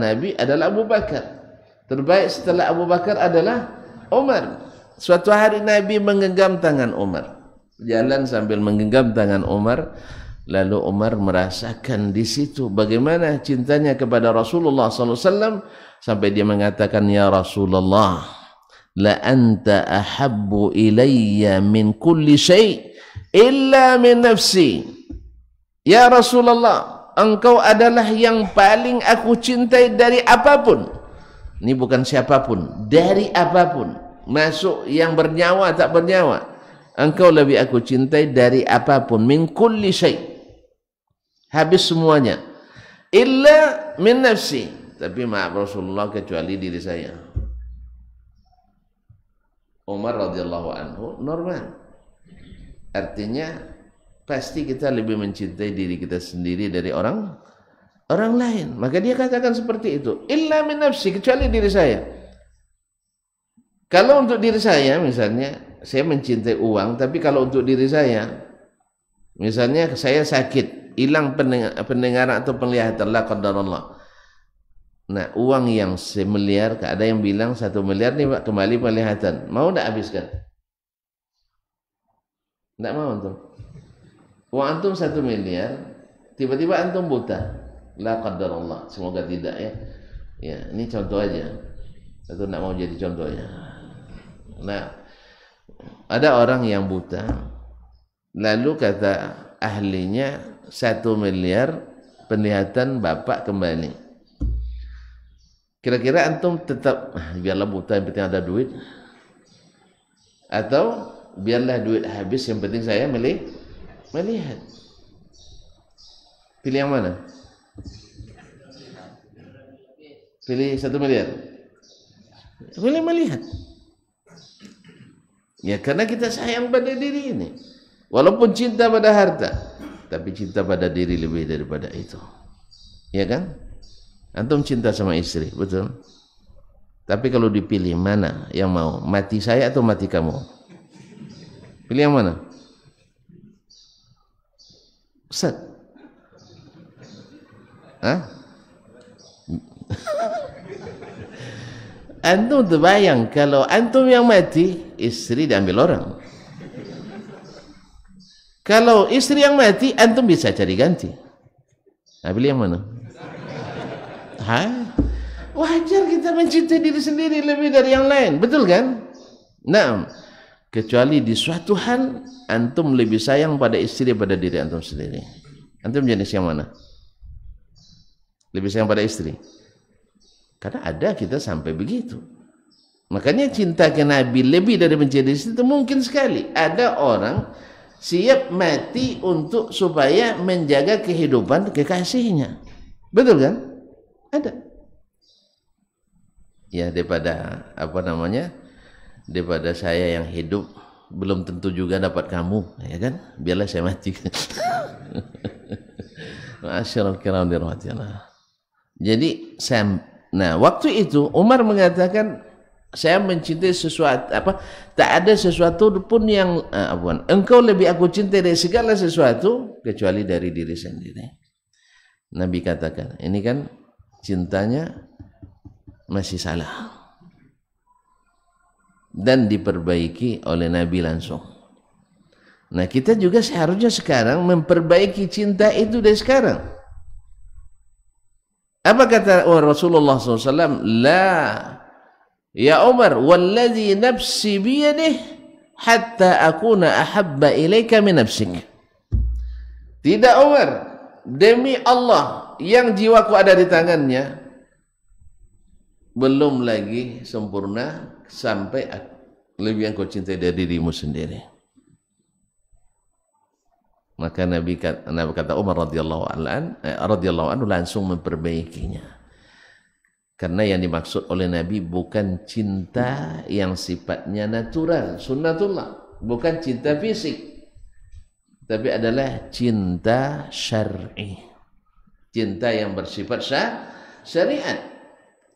Nabi adalah Abu Bakar, terbaik setelah Abu Bakar adalah Umar. Suatu hari Nabi menggenggam tangan Umar, jalan sambil menggenggam tangan Umar, lalu Umar merasakan di situ bagaimana cintanya kepada Rasulullah SAW, sampai dia mengatakan, ya Rasulullah, la anta ahabbu ilayya min kulli syai' illa min nafsi. Ya Rasulullah, engkau adalah yang paling aku cintai dari apapun. Ini bukan siapapun, dari apapun, masuk yang bernyawa tak bernyawa, engkau lebih aku cintai dari apapun. Min kulli syai', habis semuanya. Illa min nafsi, tapi maaf Rasulullah, kecuali diri saya. Umar radhiyallahu anhu normal, artinya pasti kita lebih mencintai diri kita sendiri dari orang lain. Maka dia katakan seperti itu, illa min nafsi, kecuali diri saya. Kalau untuk diri saya misalnya, saya mencintai uang, tapi kalau untuk diri saya, misalnya saya sakit, hilang pendengaran atau penglihatan, la qadarullah. Nah, uang yang 1 miliar, ada yang bilang 1 miliar nih Pak, kembali penglihatan, mau tak habiskan? Tidak mau antum. Uang antum 1 miliar, tiba-tiba antum buta, la qadarullah, semoga tidak ya. Ya, ini contoh aja. Atau tidak mau jadi contohnya. Nah, ada orang yang buta, lalu kata ahlinya 1 miliar penglihatan bapak kembali. Kira-kira antum tetap biarlah buta, yang penting ada duit, atau biarlah duit habis, yang penting saya melihat? Pilih yang mana? Pilih 1 miliar? Pilih melihat. Ya, karena kita sayang pada diri ini. Walaupun cinta pada harta, tapi cinta pada diri lebih daripada itu. Ya kan? Antum cinta sama istri, betul? Tapi kalau dipilih, mana yang mau? Mati saya atau mati kamu? Pilih yang mana? Ustaz? Hah? Antum terbayang kalau antum yang mati, istri diambil orang. Kalau istri yang mati, antum bisa cari ganti. Nah, pilih yang mana? Wajar kita mencintai diri sendiri lebih dari yang lain, betul kan? Nah, kecuali di suatu hal antum lebih sayang pada istri daripada diri antum sendiri. Antum jenis yang mana? Lebih sayang pada istri? Karena ada kita sampai begitu. Makanya cinta ke Nabi lebih dari mencintai istri itu mungkin sekali. Ada orang siap mati untuk supaya menjaga kehidupan kekasihnya. Betul kan? Ada. Ya, daripada daripada saya yang hidup belum tentu juga dapat kamu, ya kan? Biarlah saya mati. Masyaallah kiram dirahmati Allah. Jadi nah waktu itu Umar mengatakan, saya mencintai sesuatu tak ada sesuatu pun yang engkau lebih aku cintai dari segala sesuatu kecuali dari diri sendiri. Nabi katakan, ini kan cintanya masih salah dan diperbaiki oleh Nabi langsung. Nah kita juga seharusnya sekarang memperbaiki cinta itu dari sekarang. Apa kata Rasulullah SAW? La ya Umar, walladhi nafsi biyadih hatta akuna ahabba ilaika min nafsik. Tidak Umar, demi Allah yang jiwaku ada di tangannya, belum lagi sempurna sampai lebih yang kau cintai dari dirimu sendiri. Maka Nabi kata Umar radhiyallahu anhu langsung memperbaikinya. Karena yang dimaksud oleh Nabi bukan cinta yang sifatnya natural, sunnatullah, bukan cinta fisik, tapi adalah cinta syar'i, cinta yang bersifat syariat.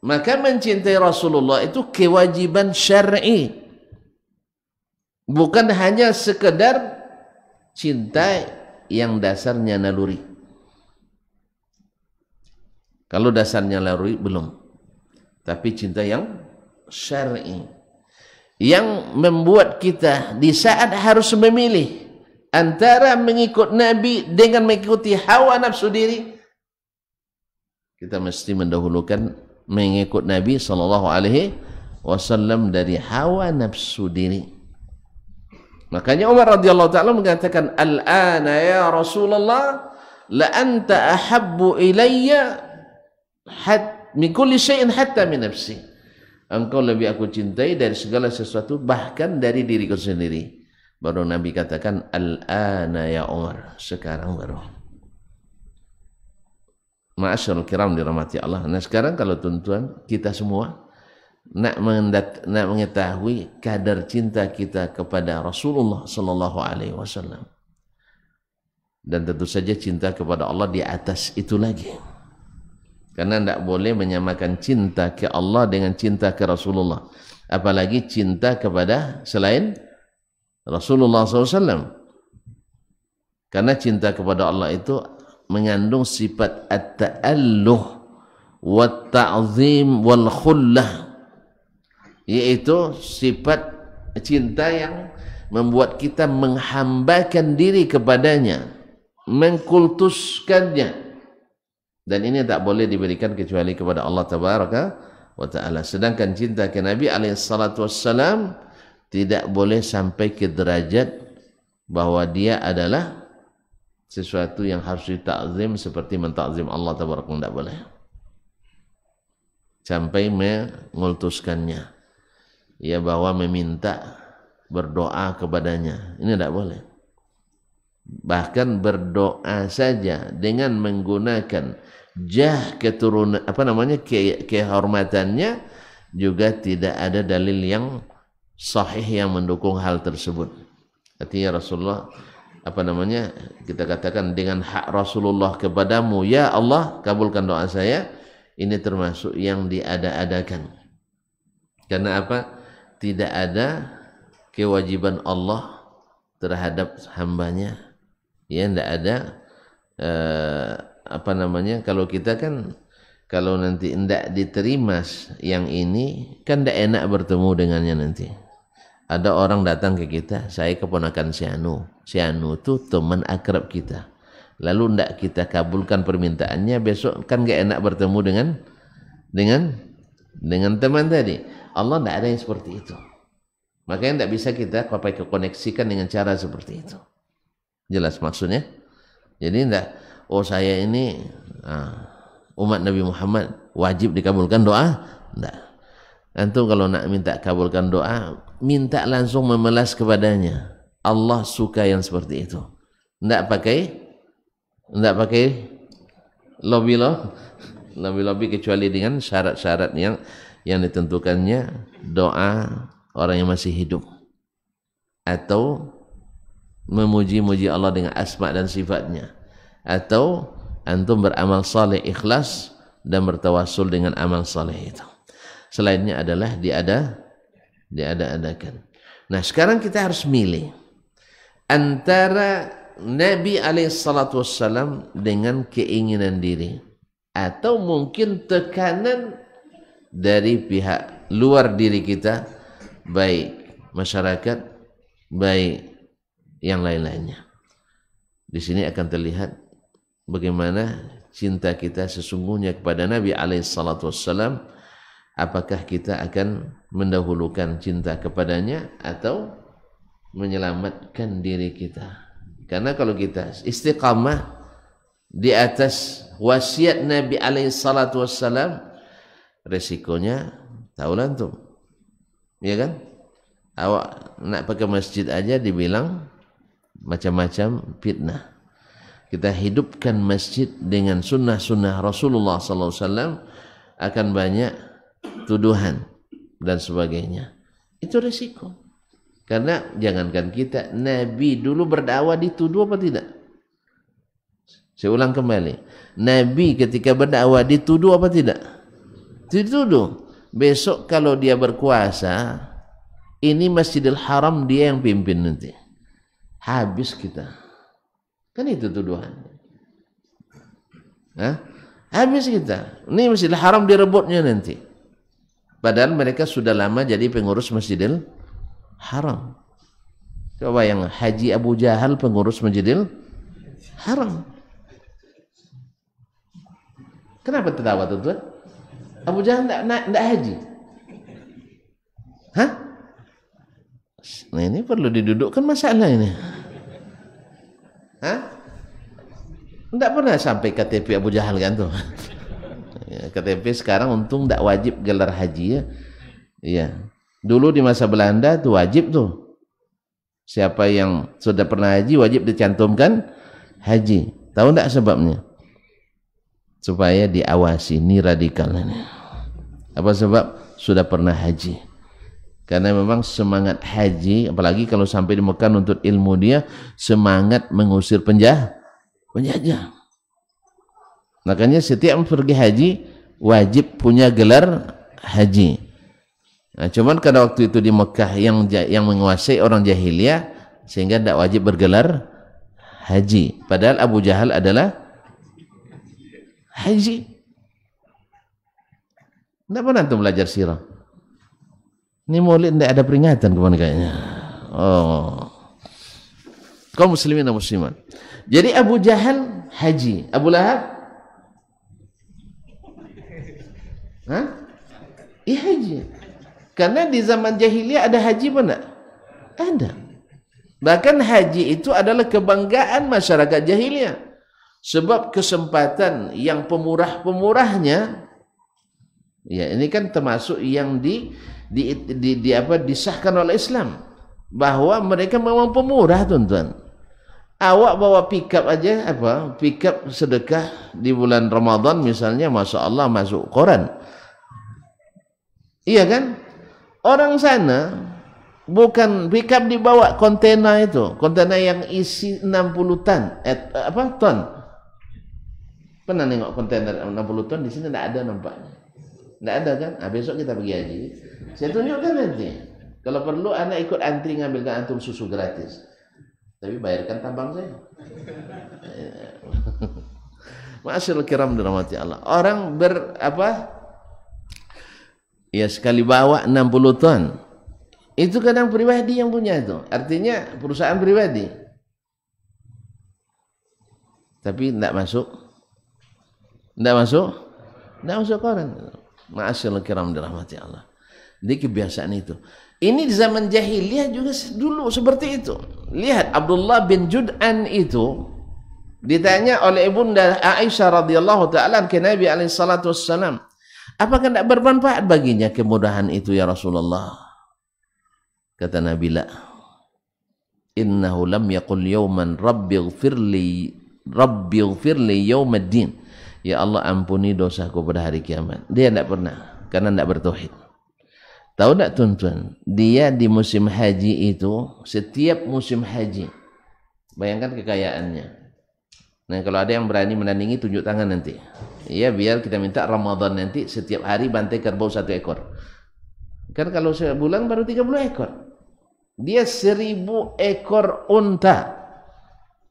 Maka mencintai Rasulullah itu kewajiban syar'i, bukan hanya sekedar cinta yang dasarnya naluri. Kalau dasarnya naluri belum, tapi cinta yang syar'i yang membuat kita di saat harus memilih antara mengikut Nabi dengan mengikuti hawa nafsu diri, kita mesti mendahulukan mengikut Nabi SAW dari hawa nafsu diri. Makanya Umar radhiyallahu ta'ala mengatakan, al-ana ya Rasulullah la anta ahabbu ilayya min kulli syai'in hatta min nafsi. Engkau lebih aku cintai dari segala sesuatu, bahkan dari diriku sendiri. Baru Nabi katakan, al-ana ya Umar, sekarang baru. Ma'asyarul kiram dirahmati Allah. Nah sekarang kalau tuan-tuan kita semua nak mengetahui kadar cinta kita kepada Rasulullah sallallahu alaihi wasallam, dan tentu saja cinta kepada Allah di atas itu lagi, karena tidak boleh menyamakan cinta ke Allah dengan cinta ke Rasulullah, apalagi cinta kepada selain Rasulullah SAW. Karena cinta kepada Allah itu mengandung sifat at-ta'alluh wa ta'zim wal khullah, yaitu sifat cinta yang membuat kita menghambakan diri kepadanya, mengkultuskannya, dan ini tak boleh diberikan kecuali kepada Allah tabaraka wa ta'ala. Sedangkan cinta ke Nabi alaihissalatu wassalam tidak boleh sampai ke derajat bahwa dia adalah sesuatu yang harus ditakzim seperti mentakzim Allah tabaraka, tidak boleh sampai mengultuskannya, ya, bahwa meminta berdoa kepadanya, ini tidak boleh. Bahkan berdoa saja dengan menggunakan jah keturunan kehormatannya juga tidak ada dalil yang sahih yang mendukung hal tersebut. Artinya Rasulullah kita katakan dengan hak Rasulullah kepadamu, ya Allah kabulkan doa saya, ini termasuk yang diada-adakan. Karena apa? Tidak ada kewajiban Allah terhadap hambanya, ya, tidak ada kalau kita kan, kalau nanti tidak diterima yang ini kan tidak enak bertemu dengannya nanti. Ada orang datang ke kita, saya keponakan si Anu itu teman akrab kita, lalu tidak kita kabulkan permintaannya, besok kan gak enak bertemu dengan teman tadi. Allah tidak ada yang seperti itu, makanya tidak bisa kita koneksikan dengan cara seperti itu. Jelas maksudnya? Jadi tidak, saya ini umat Nabi Muhammad wajib dikabulkan doa, tidak. Antum kalau nak minta kabulkan doa, minta langsung memelas kepadanya. Allah suka yang seperti itu. Tidak pakai lobby kecuali dengan syarat-syarat yang ditentukannya doa orang yang masih hidup. atau memuji-muji Allah dengan asma dan sifatnya, atau antum beramal saleh ikhlas dan bertawassul dengan amal saleh itu. Selainnya adalah diada-adakan. Nah, sekarang kita harus milih antara Nabi alaihissalatu wassalam dengan keinginan diri, atau mungkin tekanan dari pihak luar diri kita, baik masyarakat, baik yang lain-lainnya. Di sini akan terlihat bagaimana cinta kita sesungguhnya kepada Nabi alaihissalatu wassalam. Apakah kita akan mendahulukan cinta kepadanya atau menyelamatkan diri kita? Karena kalau kita istiqamah di atas wasiat Nabi alaihissalatu wassalam, resikonya tahu antum, ya kan? Awak nak pakai masjid aja dibilang macam-macam fitnah. Kita hidupkan masjid dengan sunnah-sunnah Rasulullah sallallahu alaihi wasallam, akan banyak tuduhan dan sebagainya. Itu resiko. Karena jangankan kita, Nabi dulu berdakwah dituduh apa tidak? Saya ulang kembali, Nabi ketika berdakwah dituduh apa tidak? Dituduh. Besok kalau dia berkuasa, ini Masjidil Haram dia yang pimpin nanti. Habis kita. Kan itu tuduhan. Hah? Habis kita. Ini Masjidil Haram direbutnya nanti. Padahal mereka sudah lama jadi pengurus Masjidil Haram. Coba yang Haji Abu Jahal pengurus Masjidil Haram. Kenapa tertawa tuan? Abu Jahal tidak haji. Hah? Nah, ini perlu didudukkan masalah ini. Hah? Tidak pernah sampai KTP Abu Jahal kan tuh. Ya, KTP sekarang untung tidak wajib gelar haji ya. Iya. Dulu di masa Belanda tuh wajib tuh. Siapa yang sudah pernah haji wajib dicantumkan haji. Tahu tidak sebabnya? Supaya diawasi, ini radikal ini. Apa sebab? Sudah pernah haji. Karena memang semangat haji, apalagi kalau sampai di Mekah untuk ilmu dia, semangat mengusir penjajah. Makanya setiap pergi haji wajib punya gelar haji. Nah, cuman pada waktu itu di Mekah yang menguasai orang jahiliyah sehingga tidak wajib bergelar haji. Padahal Abu Jahal adalah haji. Tidak pernah antum belajar sirah. Ini maulid tidak ada peringatan kemana kayaknya. Oh, kaum muslimin dan muslimat. Jadi Abu Jahal haji, Abu Lahab, iya haji. Karena di zaman jahiliyah ada haji mana? Ada. Bahkan haji itu adalah kebanggaan masyarakat jahiliyah. Sebab kesempatan yang pemurah-pemurahnya, ya ini kan termasuk yang disahkan oleh Islam, bahwa mereka memang pemurah tuan-tuan. Awak bawa pickup aja, pickup sedekah di bulan Ramadan misalnya, masya Allah masuk koran. Iya kan? Orang sana bukan pickup dibawa kontainer itu, kontainer yang isi 60 ton, ton. Pernah nengok kontainer 60 ton di sini? Tidak ada nampaknya. Tidak ada kan? Nah, besok kita pergi haji. Saya tunjukkan nanti. Kalau perlu anak ikut antri ngambilkan antum susu gratis. Tapi bayarkan tambang saya. Ma'asyiral kiram dirahmati Allah. Orang ya sekali bawa 60 ton. Itu kadang pribadi yang punya itu. Artinya perusahaan pribadi. Tapi tidak masuk. Tidak masuk koran. Ma'asyiral kiram dirahmati Allah. Jadi kebiasaan itu. Ini di zaman jahiliyah juga dulu seperti itu. Lihat Abdullah bin Jud'an itu ditanya oleh ibunda Aisyah radhiyallahu taala ke Nabi alaihi salatu wassalam, apakah tidak bermanfaat baginya kemudahan itu ya Rasulullah? Kata Nabi, la. Innahu lam yaqul yawman rabbighfirli yawmaddin. Ya Allah ampuni dosaku pada hari kiamat. Dia tidak pernah, karena tidak bertauhid. Tahu tak tuan-tuan, dia di musim haji itu, setiap musim haji, bayangkan kekayaannya. Nah, kalau ada yang berani menandingi, tunjuk tangan nanti. Ya, biar kita minta Ramadan nanti setiap hari bantai kerbau 1 ekor. Kan kalau sebulan baru 30 ekor. Dia 1000 ekor unta.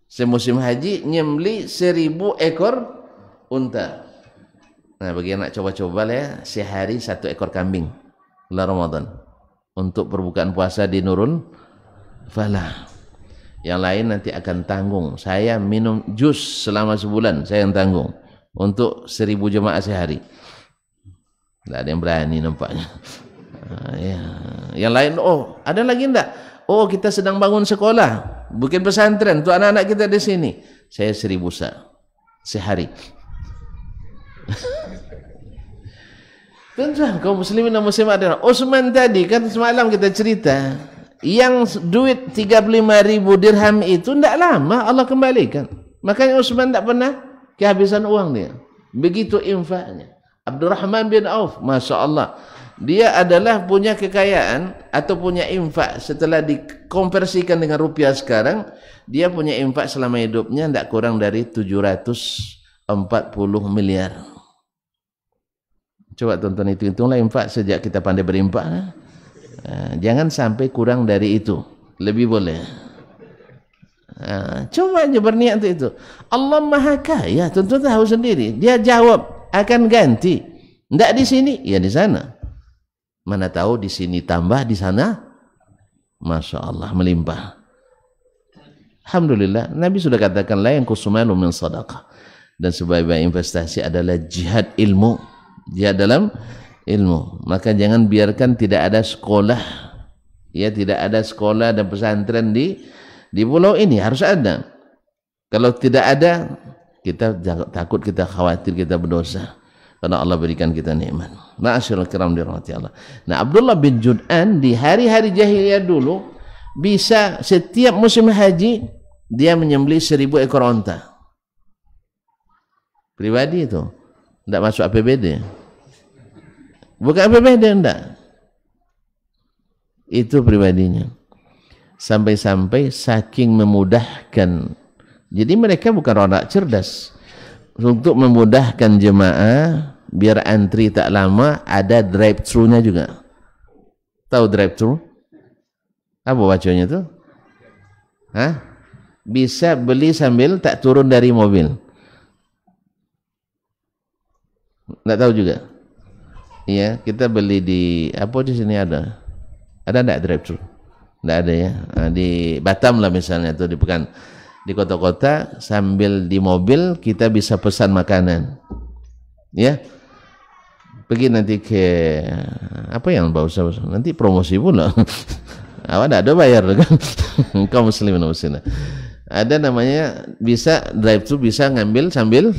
Semusim haji nyembeli 1000 ekor unta. Nah, bagi yang nak coba-coba lah ya, sehari 1 ekor kambing bulan Ramadan untuk perbukaan puasa di Nurul Falah. Yang lain nanti akan tanggung. Saya minum jus selama sebulan, saya yang tanggung untuk 1000 jemaah sehari. Tidak ada yang berani nampaknya. Ya. Yang lain, oh ada lagi enggak? Oh, kita sedang bangun sekolah, bikin pesantren untuk anak-anak kita di sini. Saya 1000 sehari. Tuan-tuan, kaum muslimin dan muslimat, Utsman tadi kan semalam kita cerita, yang duit 35.000 dirham itu tidak lama Allah kembalikan. Makanya Utsman tidak pernah kehabisan uang dia. Begitu infaknya. Abdurrahman bin Auf, Masya Allah, dia adalah punya kekayaan atau punya infak setelah dikonversikan dengan rupiah sekarang, dia punya infak selama hidupnya tidak kurang dari 740 miliar. Coba tonton hitunglah infak sejak kita pandai berinfak. Jangan sampai kurang dari itu, lebih boleh. Coba aja berniat untuk itu. Allah Maha Kaya, tentu tahu sendiri. Dia jawab akan ganti. Tidak di sini, ya di sana. Mana tahu di sini tambah, di sana, Masya Allah, melimpah. Alhamdulillah, Nabi sudah katakan la yanqusu malu min sadaqah. Dan sebaik-baik investasi adalah jihad ilmu. Jihad dalam ilmu. Maka jangan biarkan tidak ada sekolah, ya, tidak ada sekolah dan pesantren di pulau ini. Harus ada. Kalau tidak ada, kita takut, kita khawatir, kita berdosa, karena Allah berikan kita nikmat. Ma'asyiral kiram dirahmati Allah. Nah, Abdullah bin Jud'an di hari-hari jahiliyah dulu bisa setiap musim haji dia menyembelih 1000 ekor onta. Pribadi itu. Tidak masuk APBD. Bukan APBD, enggak. Itu pribadinya. Sampai-sampai saking memudahkan. Jadi mereka bukan orang cerdas. Untuk memudahkan jemaah, biar antri tak lama, ada drive-thru-nya juga. Tahu drive-thru? Apa bacanya itu? Hah? Bisa beli sambil tak turun dari mobil. Nggak tahu juga. Iya, kita beli di apa di sini ada enggak drive-thru? Nggak ada ya. Nah, di Batam lah misalnya, atau di Pekan, di kota-kota, sambil di mobil kita bisa pesan makanan. Ya, pergi nanti ke apa yang bagus, nanti promosi pula. Awak ada bayar kan? Kaum muslimin dan muslimat. Ada namanya bisa drive-thru, bisa ngambil sambil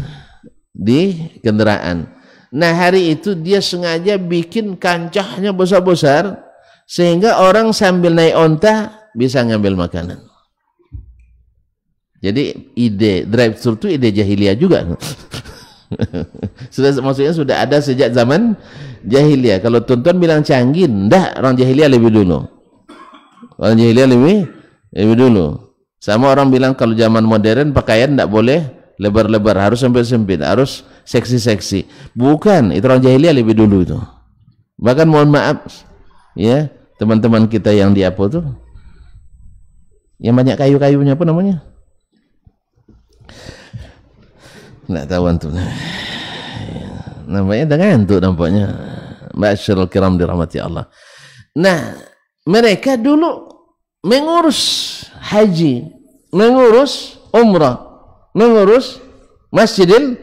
di kendaraan. Nah, hari itu dia sengaja bikin kancahnya besar-besar sehingga orang sambil naik onta bisa ngambil makanan. Jadi ide drive-thru itu ide jahiliyah juga. Maksudnya sudah ada sejak zaman jahiliyah. Kalau tuan-tuan bilang canggih, enggak, orang jahiliyah lebih dulu. Orang jahiliyah lebih dulu. Sama orang bilang kalau zaman modern pakaian enggak boleh lebar-lebar, harus sempit-sempit, harus seksi-seksi. Bukan, itu orang jahiliyah lebih dulu itu. Bahkan mohon maaf, ya, teman-teman kita yang di apa tuh, yang banyak kayu-kayunya, apa namanya? Nggak tahu antum. Namanya dah ngantuk nampaknya. Ma'asyiral kiram dirahmati Allah. Nah, mereka dulu mengurus haji, mengurus umrah, mengurus Masjidil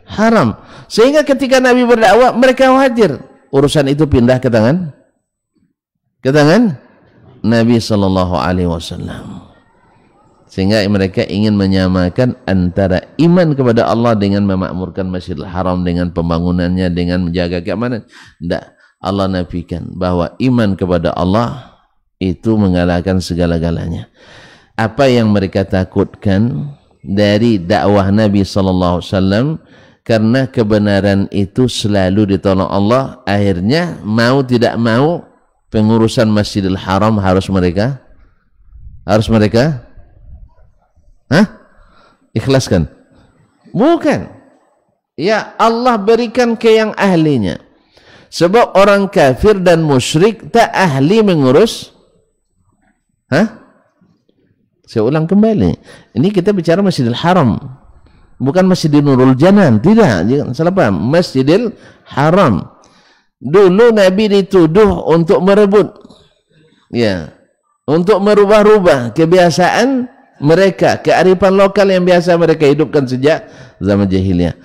Haram, sehingga ketika Nabi berdakwah mereka khawatir urusan itu pindah ke tangan Nabi sallallahu alaihi wasallam, sehingga mereka ingin menyamakan antara iman kepada Allah dengan memakmurkan Masjidil Haram, dengan pembangunannya, dengan menjaga keamanan. Tidak, Allah nafikan bahwa iman kepada Allah itu mengalahkan segala-galanya. Apa yang mereka takutkan dari dakwah Nabi sallallahu alaihi wasallam, karena kebenaran itu selalu ditolong Allah, akhirnya mau tidak mau pengurusan Masjidil Haram harus mereka ikhlaskan? Bukan. Ya, Allah berikan ke yang ahlinya. Sebab orang kafir dan musyrik tak ahli mengurus. Saya ulang kembali. Ini kita bicara Masjidil Haram, bukan Masjidil Nurul Janan. Tidak, jangan salah paham. Masjidil Haram. Dulu Nabi dituduh untuk merebut, ya, untuk merubah-rubah kebiasaan mereka, kearifan lokal yang biasa mereka hidupkan sejak zaman jahiliyah.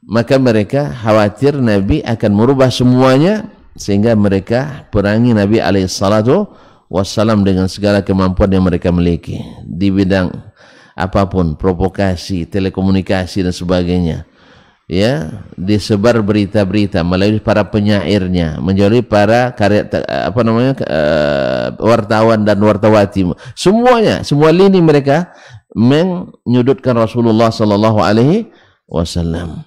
Maka mereka khawatir Nabi akan merubah semuanya, sehingga mereka perangi Nabi alaihissalatu wassalam dengan segala kemampuan yang mereka miliki di bidang apapun, provokasi, telekomunikasi dan sebagainya. Ya, disebar berita-berita melalui para penyairnya, melalui para karya wartawan dan wartawati, semuanya, semua lini mereka menyudutkan Rasulullah sallallahu alaihi wasallam.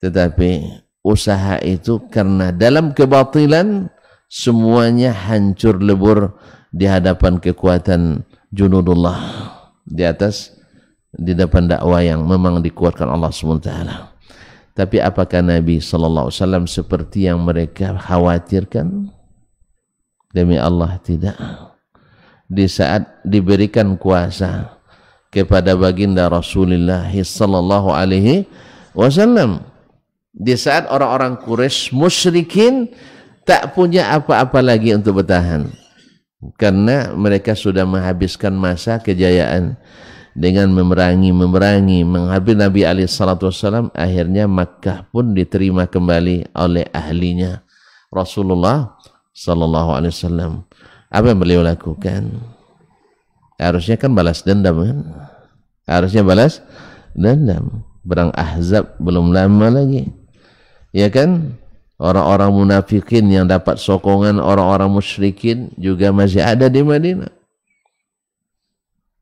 Tetapi usaha itu karena dalam kebatilan semuanya hancur lebur di hadapan kekuatan junudullah, di depan dakwah yang memang dikuatkan Allah SWT. Tapi apakah Nabi SAW seperti yang mereka khawatirkan? Demi Allah, tidak. Di saat diberikan kuasa kepada baginda Rasulullah SAW, di saat orang-orang Quraisy musyrikin tak punya apa-apa lagi untuk bertahan, karena mereka sudah menghabiskan masa kejayaan dengan memerangi menghabis Nabi SAW. Akhirnya Makkah pun diterima kembali oleh ahlinya, Rasulullah SAW. Apa yang beliau lakukan? Harusnya kan balas dendam, kan? Harusnya balas dendam. Perang Ahzab belum lama lagi, ya kan? Orang-orang munafikin yang dapat sokongan orang-orang musyrikin juga masih ada di Madinah.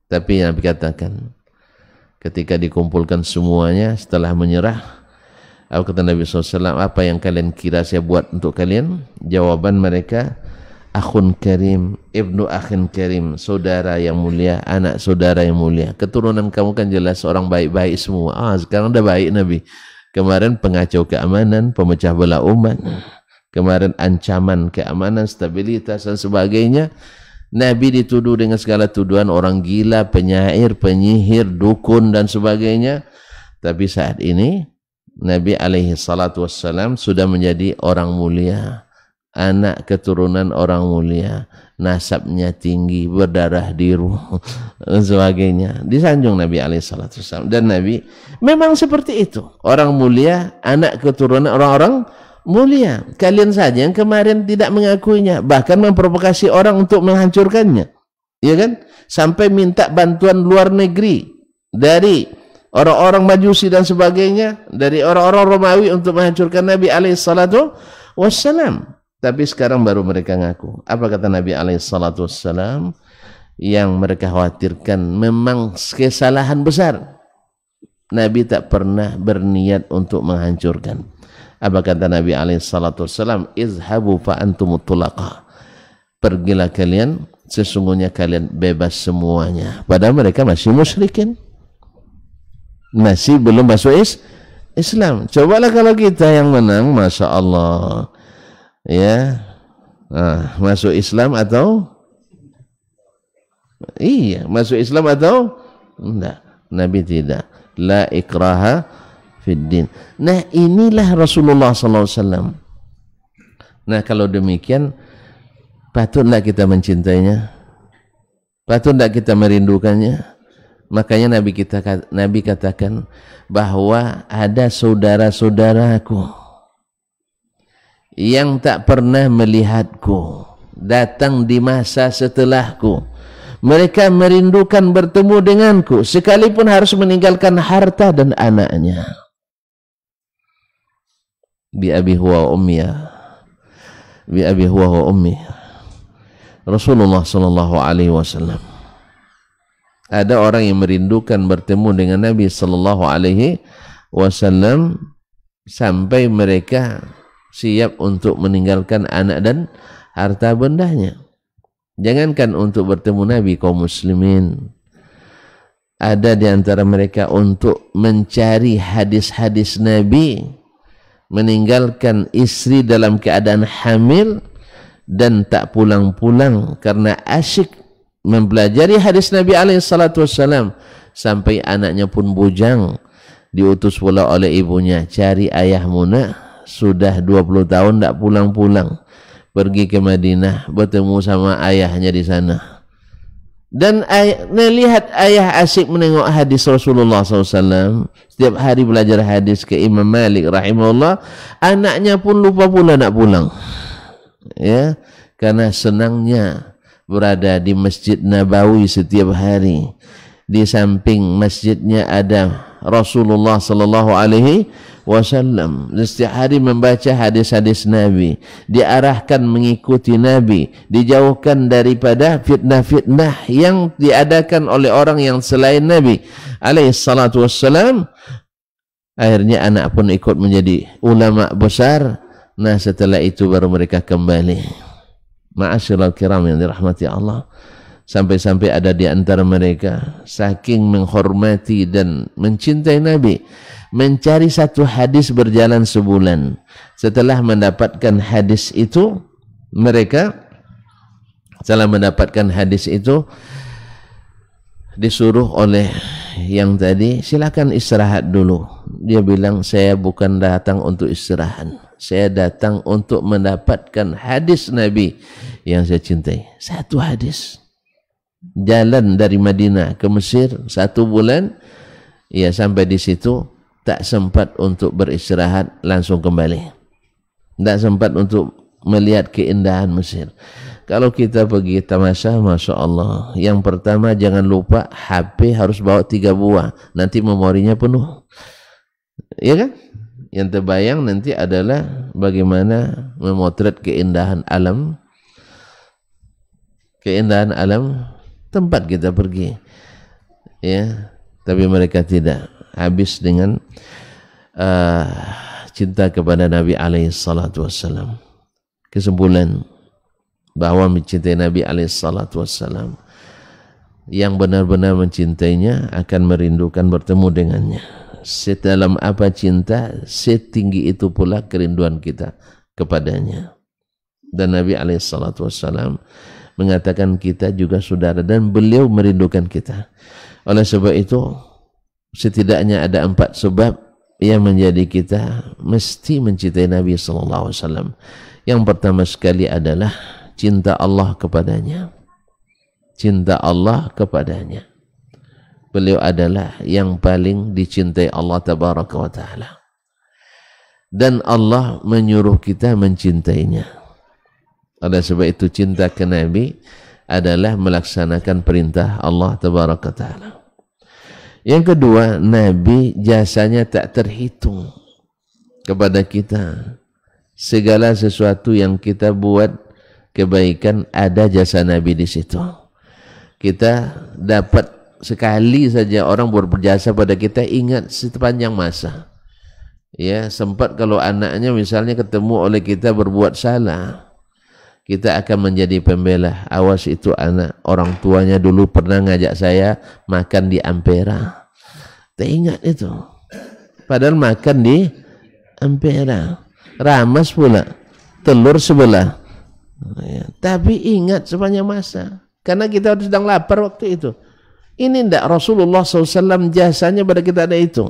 Tapi Nabi katakan, ketika dikumpulkan semuanya setelah menyerah, apa kata Nabi SAW, apa yang kalian kira saya buat untuk kalian? Jawaban mereka, akhun karim, ibnu akhin karim, saudara yang mulia, anak saudara yang mulia. Keturunan kamu kan jelas orang baik-baik semua. Sekarang udah baik Nabi. Kemarin pengacau keamanan, pemecah belah umat. Kemarin ancaman keamanan, stabilitas dan sebagainya. Nabi dituduh dengan segala tuduhan, orang gila, penyair, penyihir, dukun dan sebagainya. Tapi saat ini Nabi alaihissalam sudah menjadi orang mulia, anak keturunan orang mulia, nasabnya tinggi, berdarah biru dan sebagainya. Disanjung Nabi alaihissalam. Dan Nabi memang seperti itu, orang mulia, anak keturunan orang-orang mulia. Kalian saja yang kemarin tidak mengakuinya, bahkan memprovokasi orang untuk menghancurkannya, ya kan? Sampai minta bantuan luar negeri dari orang-orang Majusi dan sebagainya, dari orang-orang Romawi untuk menghancurkan Nabi alaihissalatu wassalam. Tapi sekarang baru mereka ngaku. Apa kata Nabi alaihissalatu wassalam? Yang mereka khawatirkan memang kesalahan besar. Nabi tak pernah berniat untuk menghancurkan. Apa kata Nabi alaihissalatu wassalam? Izhabu fa antumut tulaqa. Pergilah kalian, sesungguhnya kalian bebas semuanya. Padahal mereka masih musyrikin, masih belum masuk Islam. Cobalah kalau kita yang menang, Masya Allah, ya, masuk Islam atau iya, masuk Islam atau enggak. Nabi tidak. La ikraha fiddin. Nah, inilah Rasulullah SAW. Nah, kalau demikian, patut tidak kita mencintainya? Patut tidak kita merindukannya? Makanya Nabi katakan bahwa ada saudara-saudaraku yang tak pernah melihatku datang di masa setelahku. Mereka merindukan bertemu denganku sekalipun harus meninggalkan harta dan anaknya. Bi abi huwa ummi, bi abi huwa ummi. Rasulullah sallallahu alaihi wasallam. Ada orang yang merindukan bertemu dengan Nabi sallallahu alaihi wasallam sampai mereka siap untuk meninggalkan anak dan harta bendanya. Jangankan untuk bertemu Nabi, kaum muslimin ada di antara mereka untuk mencari hadis-hadis Nabi, meninggalkan istri dalam keadaan hamil dan tak pulang-pulang karena asyik mempelajari hadis Nabi SAW, sampai anaknya pun bujang, diutus pula oleh ibunya, cari ayahmu nak, sudah 20 tahun tak pulang-pulang, pergi ke Madinah bertemu sama ayahnya di sana. Dan lihat ayah asyik menengok hadis Rasulullah SAW, setiap hari belajar hadis ke Imam Malik rahimahullah, anaknya pun lupa pula nak pulang, ya, karena senangnya berada di Masjid Nabawi setiap hari. Di samping masjidnya ada Rasulullah sallallahu alaihi wasallam. Setiap hari membaca hadis-hadis Nabi, diarahkan mengikuti Nabi, dijauhkan daripada fitnah-fitnah yang diadakan oleh orang yang selain Nabi alaihi salatu wassalam. Akhirnya anak pun ikut menjadi ulama besar. Nah, setelah itu baru mereka kembali. Ma'asyiral kiram yang dirahmati Allah, sampai-sampai ada di antara mereka saking menghormati dan mencintai Nabi, mencari satu hadis berjalan sebulan. Setelah mendapatkan hadis itu, mereka setelah mendapatkan hadis itu disuruh oleh yang tadi, silakan istirahat dulu. Dia bilang, saya bukan datang untuk istirahat, saya datang untuk mendapatkan hadis Nabi yang saya cintai. Satu hadis. Jalan dari Madinah ke Mesir 1 bulan, ya, sampai di situ tak sempat untuk beristirahat, langsung kembali. Tak sempat untuk melihat keindahan Mesir. Kalau kita pergi tamasya, Masya Allah, yang pertama jangan lupa HP harus bawa 3 buah, nanti memorinya penuh, ya kan? Yang terbayang nanti adalah bagaimana memotret keindahan alam tempat kita pergi, ya. Tapi mereka tidak, habis dengan cinta kepada Nabi alaihi salatu wassalam. Kesimpulan bahwa mencintai Nabi alaihi salatu wassalam, yang benar-benar mencintainya akan merindukan bertemu dengannya. Sedalam apa cinta, setinggi itu pula kerinduan kita kepadanya. Dan Nabi alaihi salatu wassalam mengatakan kita juga saudara, dan beliau merindukan kita. Oleh sebab itu, setidaknya ada 4 sebab yang menjadi kita mesti mencintai Nabi SAW. Yang pertama sekali adalah cinta Allah kepadanya. Cinta Allah kepadanya. Beliau adalah yang paling dicintai Allah Tabaraka wa Ta'ala. Dan Allah menyuruh kita mencintainya. Oleh sebab itu cinta ke Nabi adalah melaksanakan perintah Allah Tabaraka Ta'ala. Yang kedua, Nabi jasanya tak terhitung kepada kita. Segala sesuatu yang kita buat kebaikan, ada jasa Nabi di situ. Kita dapat sekali saja orang berjasa pada kita, ingat sepanjang masa. Ya, sempat kalau anaknya misalnya ketemu oleh kita berbuat salah, kita akan menjadi pembela. Awas itu anak, orang tuanya dulu pernah ngajak saya makan di Ampera. Tak ingat itu. Padahal makan di Ampera, ramas pula, telur sebelah. Ya, tapi ingat sepanjang masa, karena kita sedang lapar waktu itu. Ini tidak, Rasulullah SAW jasanya pada kita ada itu.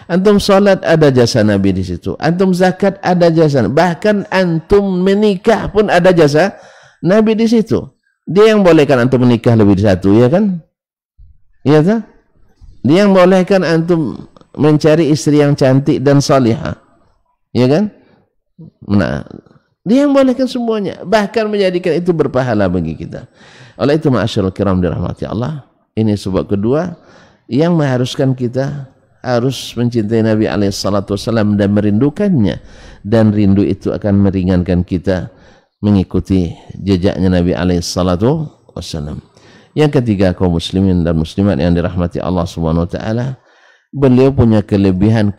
Antum salat ada jasa Nabi di situ. Antum zakat ada jasa. Bahkan antum menikah pun ada jasa Nabi di situ. Dia yang bolehkan antum menikah lebih dari 1, ya kan? Iya tak? Dia yang bolehkan antum mencari istri yang cantik dan salihah, ya kan? Nah, dia yang bolehkan semuanya, bahkan menjadikan itu berpahala bagi kita. Oleh itu, ma'asyiral kiram dirahmati Allah, ini sebab kedua yang mengharuskan kita harus mencintai Nabi SAW dan merindukannya, dan rindu itu akan meringankan kita mengikuti jejaknya Nabi SAW. Yang ketiga, kaum muslimin dan muslimat yang dirahmati Allah Subhanahu wa taala, beliau punya kelebihan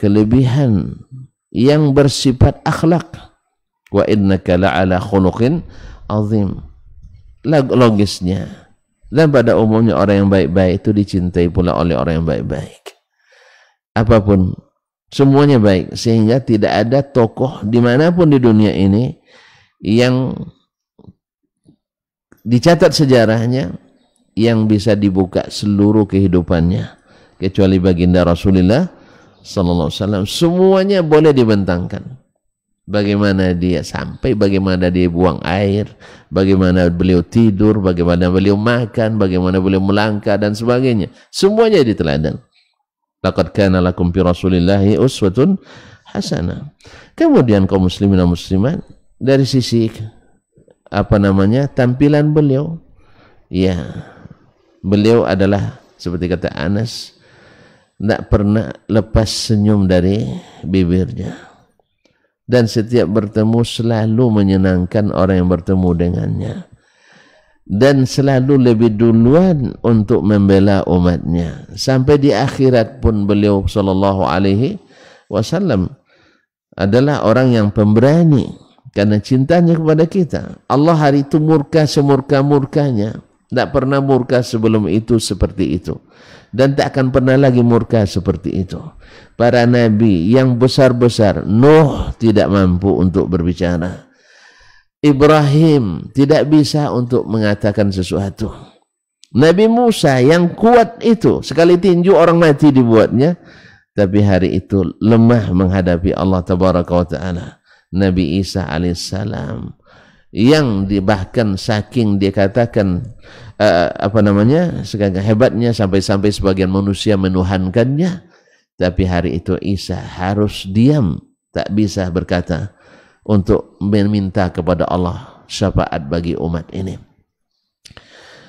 yang bersifat akhlak. Wa innaka la'ala khuluqin azim. Logisnya. Dan pada umumnya orang yang baik-baik itu dicintai pula oleh orang yang baik-baik. Apapun, semuanya baik. Sehingga tidak ada tokoh dimanapun di dunia ini yang dicatat sejarahnya yang bisa dibuka seluruh kehidupannya. Kecuali baginda Rasulullah sallallahu alaihi wasallam. Semuanya boleh dibentangkan. Bagaimana dia sampai, bagaimana dia buang air, bagaimana beliau tidur, bagaimana beliau makan, bagaimana beliau melangkah dan sebagainya. Semuanya diteladan. Laqad kana lakum fi Rasulillahi uswatun hasanah. Kemudian kaum muslimin dan muslimat dari sisi tampilan beliau, ya, beliau adalah seperti kata Anas, tidak pernah lepas senyum dari bibirnya. Dan setiap bertemu selalu menyenangkan orang yang bertemu dengannya. Dan selalu lebih duluan untuk membela umatnya. Sampai di akhirat pun beliau sallallahu alaihi wasallam adalah orang yang pemberani. Karena cintanya kepada kita. Allah hari itu murka semurka-murkanya. Tidak pernah murka sebelum itu seperti itu. Dan tak akan pernah lagi murka seperti itu. Para nabi yang besar-besar, Nuh tidak mampu untuk berbicara. Ibrahim tidak bisa untuk mengatakan sesuatu. Nabi Musa yang kuat itu, sekali tinju orang mati dibuatnya, tapi hari itu lemah menghadapi Allah Tabaraka wa Ta'ala. Nabi Isa alaihissalam yang bahkan saking dia katakan saking hebatnya sampai-sampai sebagian manusia menuhankannya, tapi hari itu Isa harus diam, tak bisa berkata untuk meminta kepada Allah syafaat bagi umat ini.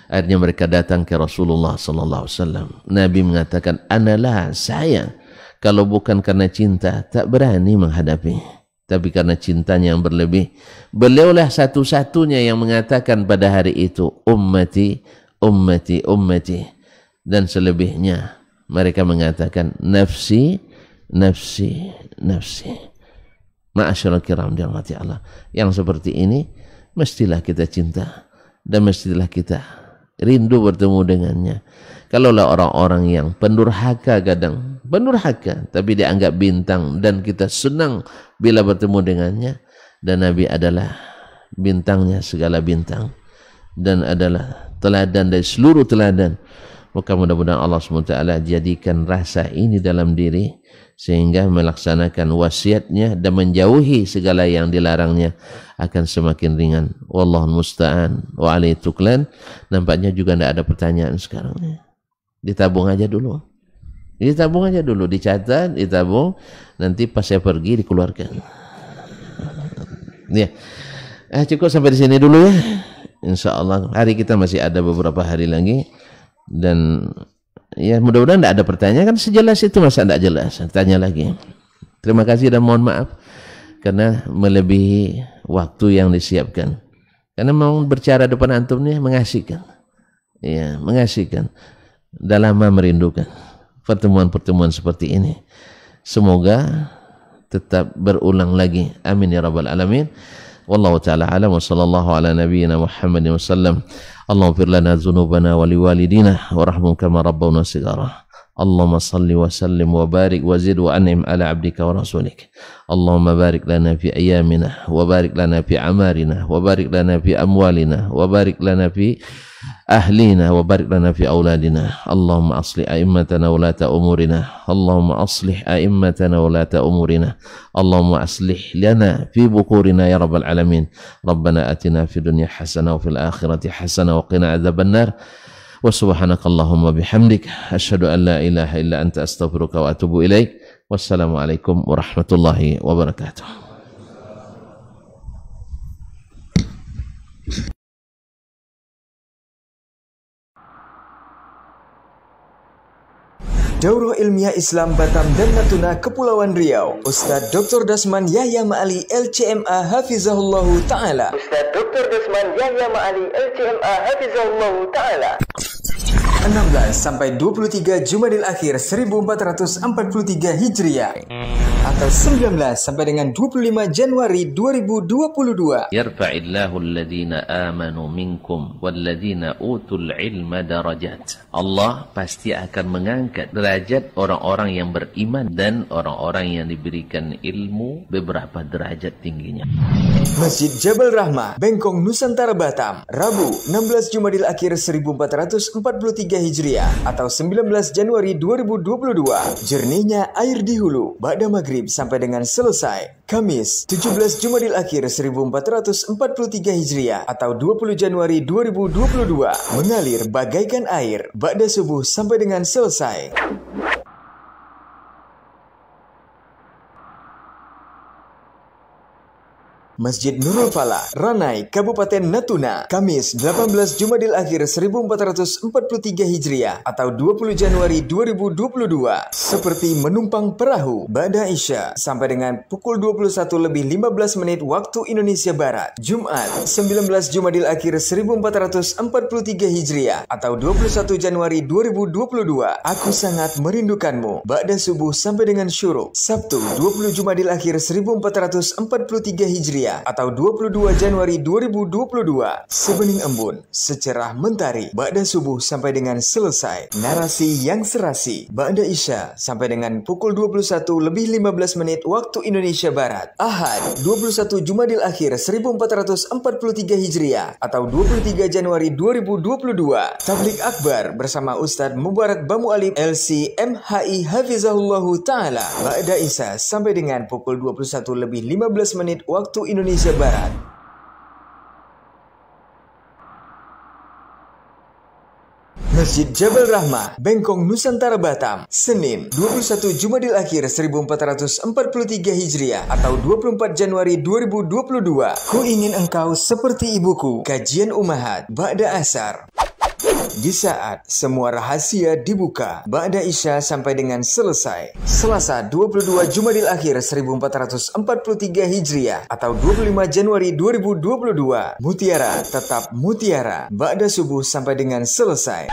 Akhirnya mereka datang ke Rasulullah sallallahu alaihi wasallam. Nabi mengatakan, "Analah, saya, kalau bukan karena cinta tak berani menghadapi, tapi karena cintanya yang berlebih." Beliaulah satu-satunya yang mengatakan pada hari itu, "Ummati, ummati, ummati." Dan selebihnya mereka mengatakan, "Nafsi, nafsi, nafsi." Ma'asyiral kiram dirahmati Allah. Yang seperti ini mestilah kita cinta dan mestilah kita rindu bertemu dengannya. Kalaulah orang-orang yang pendurhaka, kadang pendurhaka tapi dianggap bintang dan kita senang bila bertemu dengannya, dan Nabi adalah bintangnya segala bintang dan adalah teladan dari seluruh teladan. Maka mudah-mudahan Allah SWT jadikan rasa ini dalam diri sehingga melaksanakan wasiatnya dan menjauhi segala yang dilarangnya akan semakin ringan. Wallahul musta'an wa alaihi tuklan. Nampaknya juga tidak ada pertanyaan sekarang. Ditabung aja dulu. Ditabung aja dulu, dicatat, ditabung, nanti pas saya pergi dikeluarkan. Ya. Cukup sampai di sini dulu ya. Insyaallah hari kita masih ada beberapa hari lagi. Dan ya mudah-mudahan tidak ada pertanyaan, kan sejelas itu, masa tidak jelas tanya lagi. Terima kasih dan mohon maaf karena melebihi waktu yang disiapkan, karena mau berbicara depan antum nih mengasihkan, ya mengasihkan, dah lama merindukan pertemuan-pertemuan seperti ini. Semoga tetap berulang lagi, amin ya rabbal alamin. Wallahu ta'ala alam wa sallallahu ala nabiyyina Muhammadin wa sallam. Allahumma fir lana dzunubana wa liwalidina warhamhum kama rabbawna shighara. Allahumma salli wa sallim wa barik wa zid wa an'im ala abdika wa rasulik. Allahumma barik lana fi ayyamina wa barik lana fi amarina wa barik lana fi amwalina wa barik lana fi ahlina wa barik lana fi auladina. Allahumma aslih a'immatana wa lata umurina. Allahumma aslih a'immatana wa lata umurina. Allahumma aslih lana fi bukurina ya rabbal alamin. Rabbana atina fi dunya hasanah wa fil akhirati hasanah wa qina adzabannar. Wa subhanaka Allahumma bihamdik asyhadu an la ilaha illa anta astaghfiruka wa atubu ilaik. Wassalamualaikum warahmatullahi wabarakatuh. Daurah Ilmiah Islam Batam dan Natuna Kepulauan Riau. Ustaz Dr. Dasman Yahya Ma'ali LCMA Hafizahullahu Ta'ala. Ustaz Dr. Dasman Yahya Ma'ali LCMA Hafizahullahu Ta'ala. 16 sampai 23 Jumadil Akhir 1443 Hijriah atau 19 sampai dengan 25 Januari 2022. Yarfa'illahu alladhina amanu minkum walladhina utul ilma darajat. Allah pasti akan mengangkat derajat orang-orang yang beriman dan orang-orang yang diberikan ilmu beberapa derajat tingginya. Masjid Jabal Rahmah, Bengkong, Nusantara, Batam, Rabu 16 Jumadil Akhir 1443 Hijriah atau 19 Januari 2022. Jernihnya air di hulu ba'da maghrib sampai dengan selesai. Kamis 17 Jumadil Akhir 1443 Hijriah atau 20 Januari 2022. Mengalir bagaikan air ba'da subuh sampai dengan selesai. Masjid Nurul Falah, Ranai, Kabupaten Natuna, Kamis 18 Jumadil Akhir 1443 Hijriah atau 20 Januari 2022. Seperti menumpang perahu ba'da Isya sampai dengan pukul 21:15 waktu Indonesia Barat. Jumat 19 Jumadil Akhir 1443 Hijriah atau 21 Januari 2022. Aku sangat merindukanmu ba'da subuh sampai dengan syuruk. Sabtu 20 Jumadil Akhir 1443 Hijriah atau 22 Januari 2022. Sebening embun, secerah mentari ba'da subuh sampai dengan selesai. Narasi yang serasi ba'da Isya sampai dengan pukul 21:15 waktu Indonesia Barat. Ahad 21 Jumadil Akhir 1443 Hijriah atau 23 Januari 2022. Tablik Akbar bersama Ustadz Mubarak Bamu Alim LC MHI Hafizahullahu Ta'ala ba'da Isya sampai dengan pukul 21:15 waktu Indonesia Barat. Masjid Jabal Rahmah, Bengkong, Nusantara, Batam, Senin 21 Jumadil Akhir 1443 Hijriah atau 24 Januari 2022. Ku ingin engkau seperti ibuku. Kajian Ummahat ba'da asar. Di saat semua rahasia dibuka ba'da Isya sampai dengan selesai. Selasa 22 Jumadil Akhir 1443 Hijriah atau 25 Januari 2022. Mutiara tetap mutiara ba'da subuh sampai dengan selesai.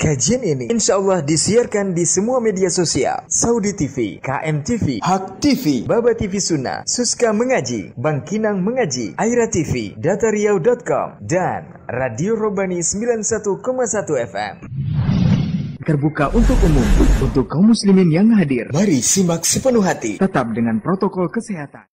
Kajian ini insya Allah disiarkan di semua media sosial. Saudi TV, KM TV, Hak TV, Baba TV Sunnah, Suska Mengaji, Bangkinang Mengaji, Aira TV, Datariau.com, dan Radio Robani 91,1 FM. Terbuka untuk umum, untuk kaum muslimin yang hadir. Mari simak sepenuh hati, tetap dengan protokol kesehatan.